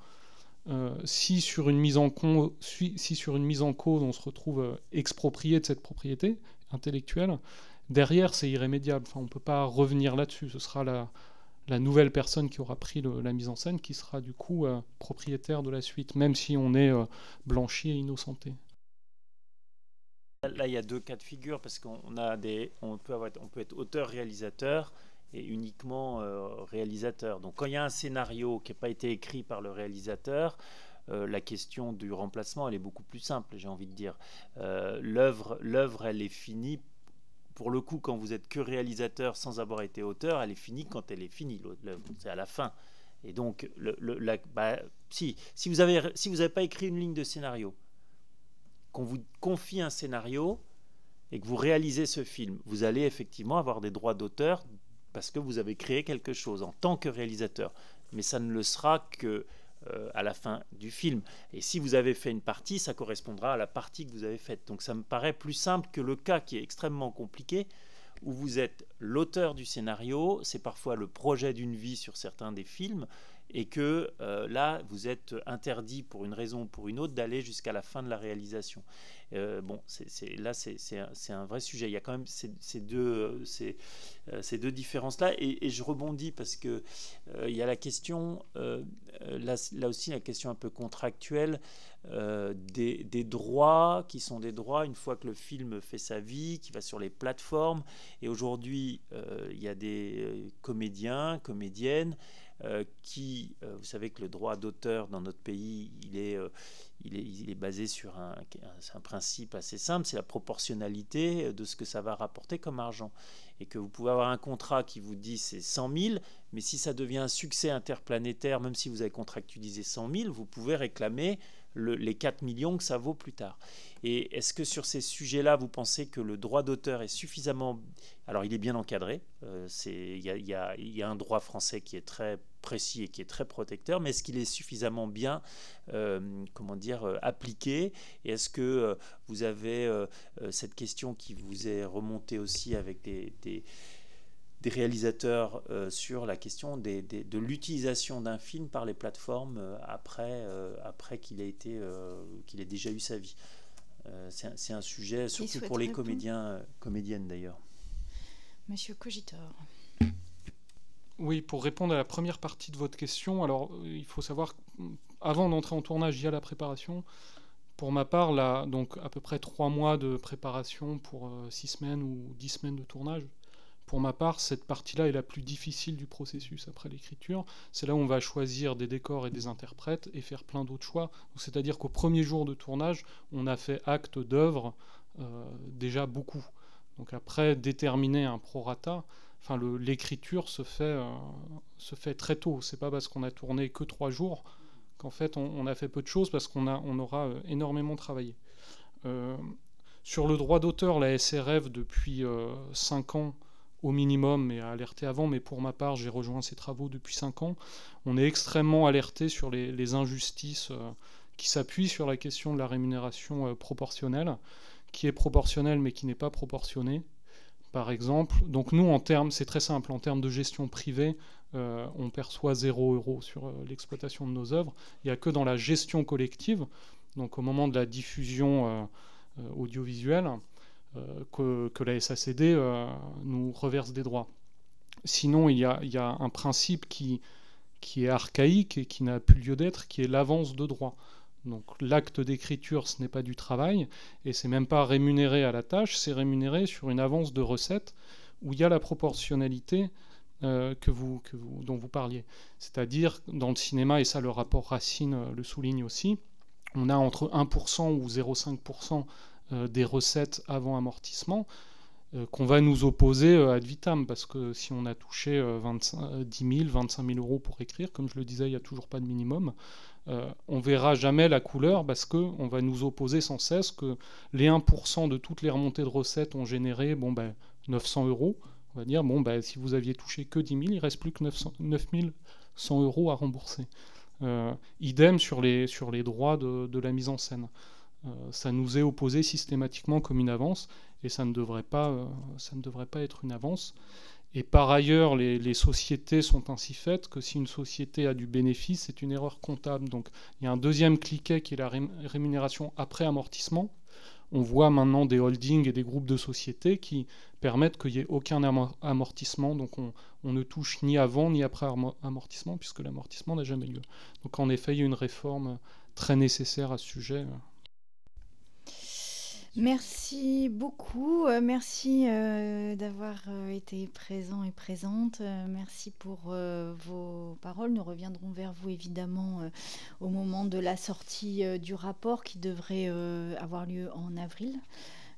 Si sur une mise en cause, on se retrouve exproprié de cette propriété intellectuelle, derrière c'est irrémédiable. Enfin, on ne peut pas revenir là-dessus. Ce sera la nouvelle personne qui aura pris la mise en scène qui sera du coup propriétaire de la suite, même si on est blanchi et innocenté. Là, il y a deux cas de figure parce qu'on peut être auteur-réalisateur et uniquement réalisateur. Donc quand il y a un scénario qui n'a pas été écrit par le réalisateur, la question du remplacement, elle est beaucoup plus simple, j'ai envie de dire. L'œuvre, elle est finie. Pour le coup, quand vous êtes que réalisateur sans avoir été auteur, elle est finie quand elle est finie. L'œuvre, c'est à la fin. Et donc, si vous n'avez pas écrit une ligne de scénario, qu'on vous confie un scénario et que vous réalisez ce film, vous allez effectivement avoir des droits d'auteur parce que vous avez créé quelque chose en tant que réalisateur. Mais ça ne le sera que à la fin du film. Et si vous avez fait une partie, ça correspondra à la partie que vous avez faite. Donc ça me paraît plus simple que le cas qui est extrêmement compliqué, où vous êtes l'auteur du scénario, c'est parfois le projet d'une vie sur certains des films, et que là, vous êtes interdit pour une raison ou pour une autre d'aller jusqu'à la fin de la réalisation. C'est un vrai sujet. Il y a quand même ces deux différences-là. Et je rebondis parce que il y a la question, là aussi, la question un peu contractuelle des droits qui sont des droits une fois que le film fait sa vie, qui va sur les plateformes. Et aujourd'hui, il y a des comédiens, comédiennes, qui, vous savez que le droit d'auteur dans notre pays, il est basé sur un principe assez simple, c'est la proportionnalité de ce que ça va rapporter comme argent. Et que vous pouvez avoir un contrat qui vous dit c'est 100 000, mais si ça devient un succès interplanétaire, même si vous avez contractualisé 100 000, vous pouvez réclamer les 4 millions que ça vaut plus tard. Et est-ce que sur ces sujets-là, vous pensez que le droit d'auteur est suffisamment... Alors, il est bien encadré. Il y a un droit français qui est très précis et qui est très protecteur, mais est-ce qu'il est suffisamment bien appliqué? Et est-ce que vous avez cette question qui vous est remontée aussi avec des réalisateurs sur la question de l'utilisation d'un film par les plateformes après qu'il ait déjà eu sa vie. C'est un sujet surtout pour les comédiennes d'ailleurs. Monsieur Cogitor. Oui, pour répondre à la première partie de votre question, alors il faut savoir qu'avant d'entrer en tournage, il y a la préparation. Pour ma part, là, donc à peu près 3 mois de préparation pour 6 semaines ou 10 semaines de tournage. Pour ma part, cette partie-là est la plus difficile du processus après l'écriture. C'est là où on va choisir des décors et des interprètes et faire plein d'autres choix. C'est-à-dire qu'au premier jour de tournage, on a fait acte d'œuvre déjà beaucoup. Donc après, déterminer un prorata, l'écriture se fait très tôt. C'est pas parce qu'on a tourné que 3 jours qu'en fait on a fait peu de choses, parce qu'on aura énormément travaillé. Sur le droit d'auteur, la SRF depuis 5 ans au minimum, mais a alerté avant, mais pour ma part j'ai rejoint ces travaux depuis 5 ans. On est extrêmement alerté sur les injustices qui s'appuient sur la question de la rémunération proportionnelle, qui est proportionnelle mais qui n'est pas proportionnée. Par exemple, donc nous, c'est très simple, en termes de gestion privée, on perçoit 0 € sur l'exploitation de nos œuvres. Il n'y a que dans la gestion collective, donc au moment de la diffusion audiovisuelle, que la SACD nous reverse des droits. Sinon, il y a un principe qui est archaïque et qui n'a plus lieu d'être, qui est l'avance de droit. Donc l'acte d'écriture, ce n'est pas du travail, et c'est même pas rémunéré à la tâche, c'est rémunéré sur une avance de recettes où il y a la proportionnalité dont vous parliez. C'est-à-dire, dans le cinéma, et ça le rapport Racine le souligne aussi, on a entre 1% ou 0,5% des recettes avant amortissement qu'on va nous opposer ad vitam, parce que si on a touché 10 000, 25 000 € pour écrire, comme je le disais, il n'y a toujours pas de minimum, on verra jamais la couleur, parce qu'on va nous opposer sans cesse que les 1% de toutes les remontées de recettes ont généré 900 €. On va dire, si vous aviez touché que 10 000, il ne reste plus que 9 100 € à rembourser. Idem sur les droits de la mise en scène. Ça nous est opposé systématiquement comme une avance, et ça ne devrait pas être une avance. Et par ailleurs, les sociétés sont ainsi faites que si une société a du bénéfice, c'est une erreur comptable. Donc il y a un deuxième cliquet qui est la rémunération après amortissement. On voit maintenant des holdings et des groupes de sociétés qui permettent qu'il n'y ait aucun amortissement. Donc on ne touche ni avant ni après amortissement, puisque l'amortissement n'a jamais lieu. Donc en effet, il y a une réforme très nécessaire à ce sujet. Merci beaucoup, merci d'avoir été présent et présente, merci pour vos paroles. Nous reviendrons vers vous évidemment au moment de la sortie du rapport qui devrait avoir lieu en avril.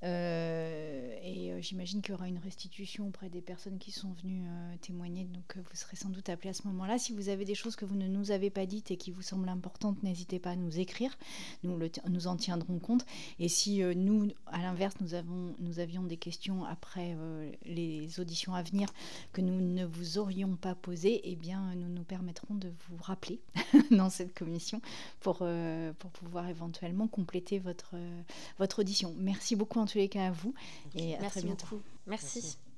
Et j'imagine qu'il y aura une restitution auprès des personnes qui sont venues témoigner, donc vous serez sans doute appelés à ce moment-là. Si vous avez des choses que vous ne nous avez pas dites et qui vous semblent importantes, n'hésitez pas à nous écrire, nous en tiendrons compte. Et si nous, à l'inverse, nous avions des questions après les auditions à venir que nous ne vous aurions pas posées, eh bien nous nous permettrons de vous rappeler dans cette commission pour pouvoir éventuellement compléter votre audition. Merci beaucoup en tous les cas à vous, et à très bientôt. Merci beaucoup. Merci.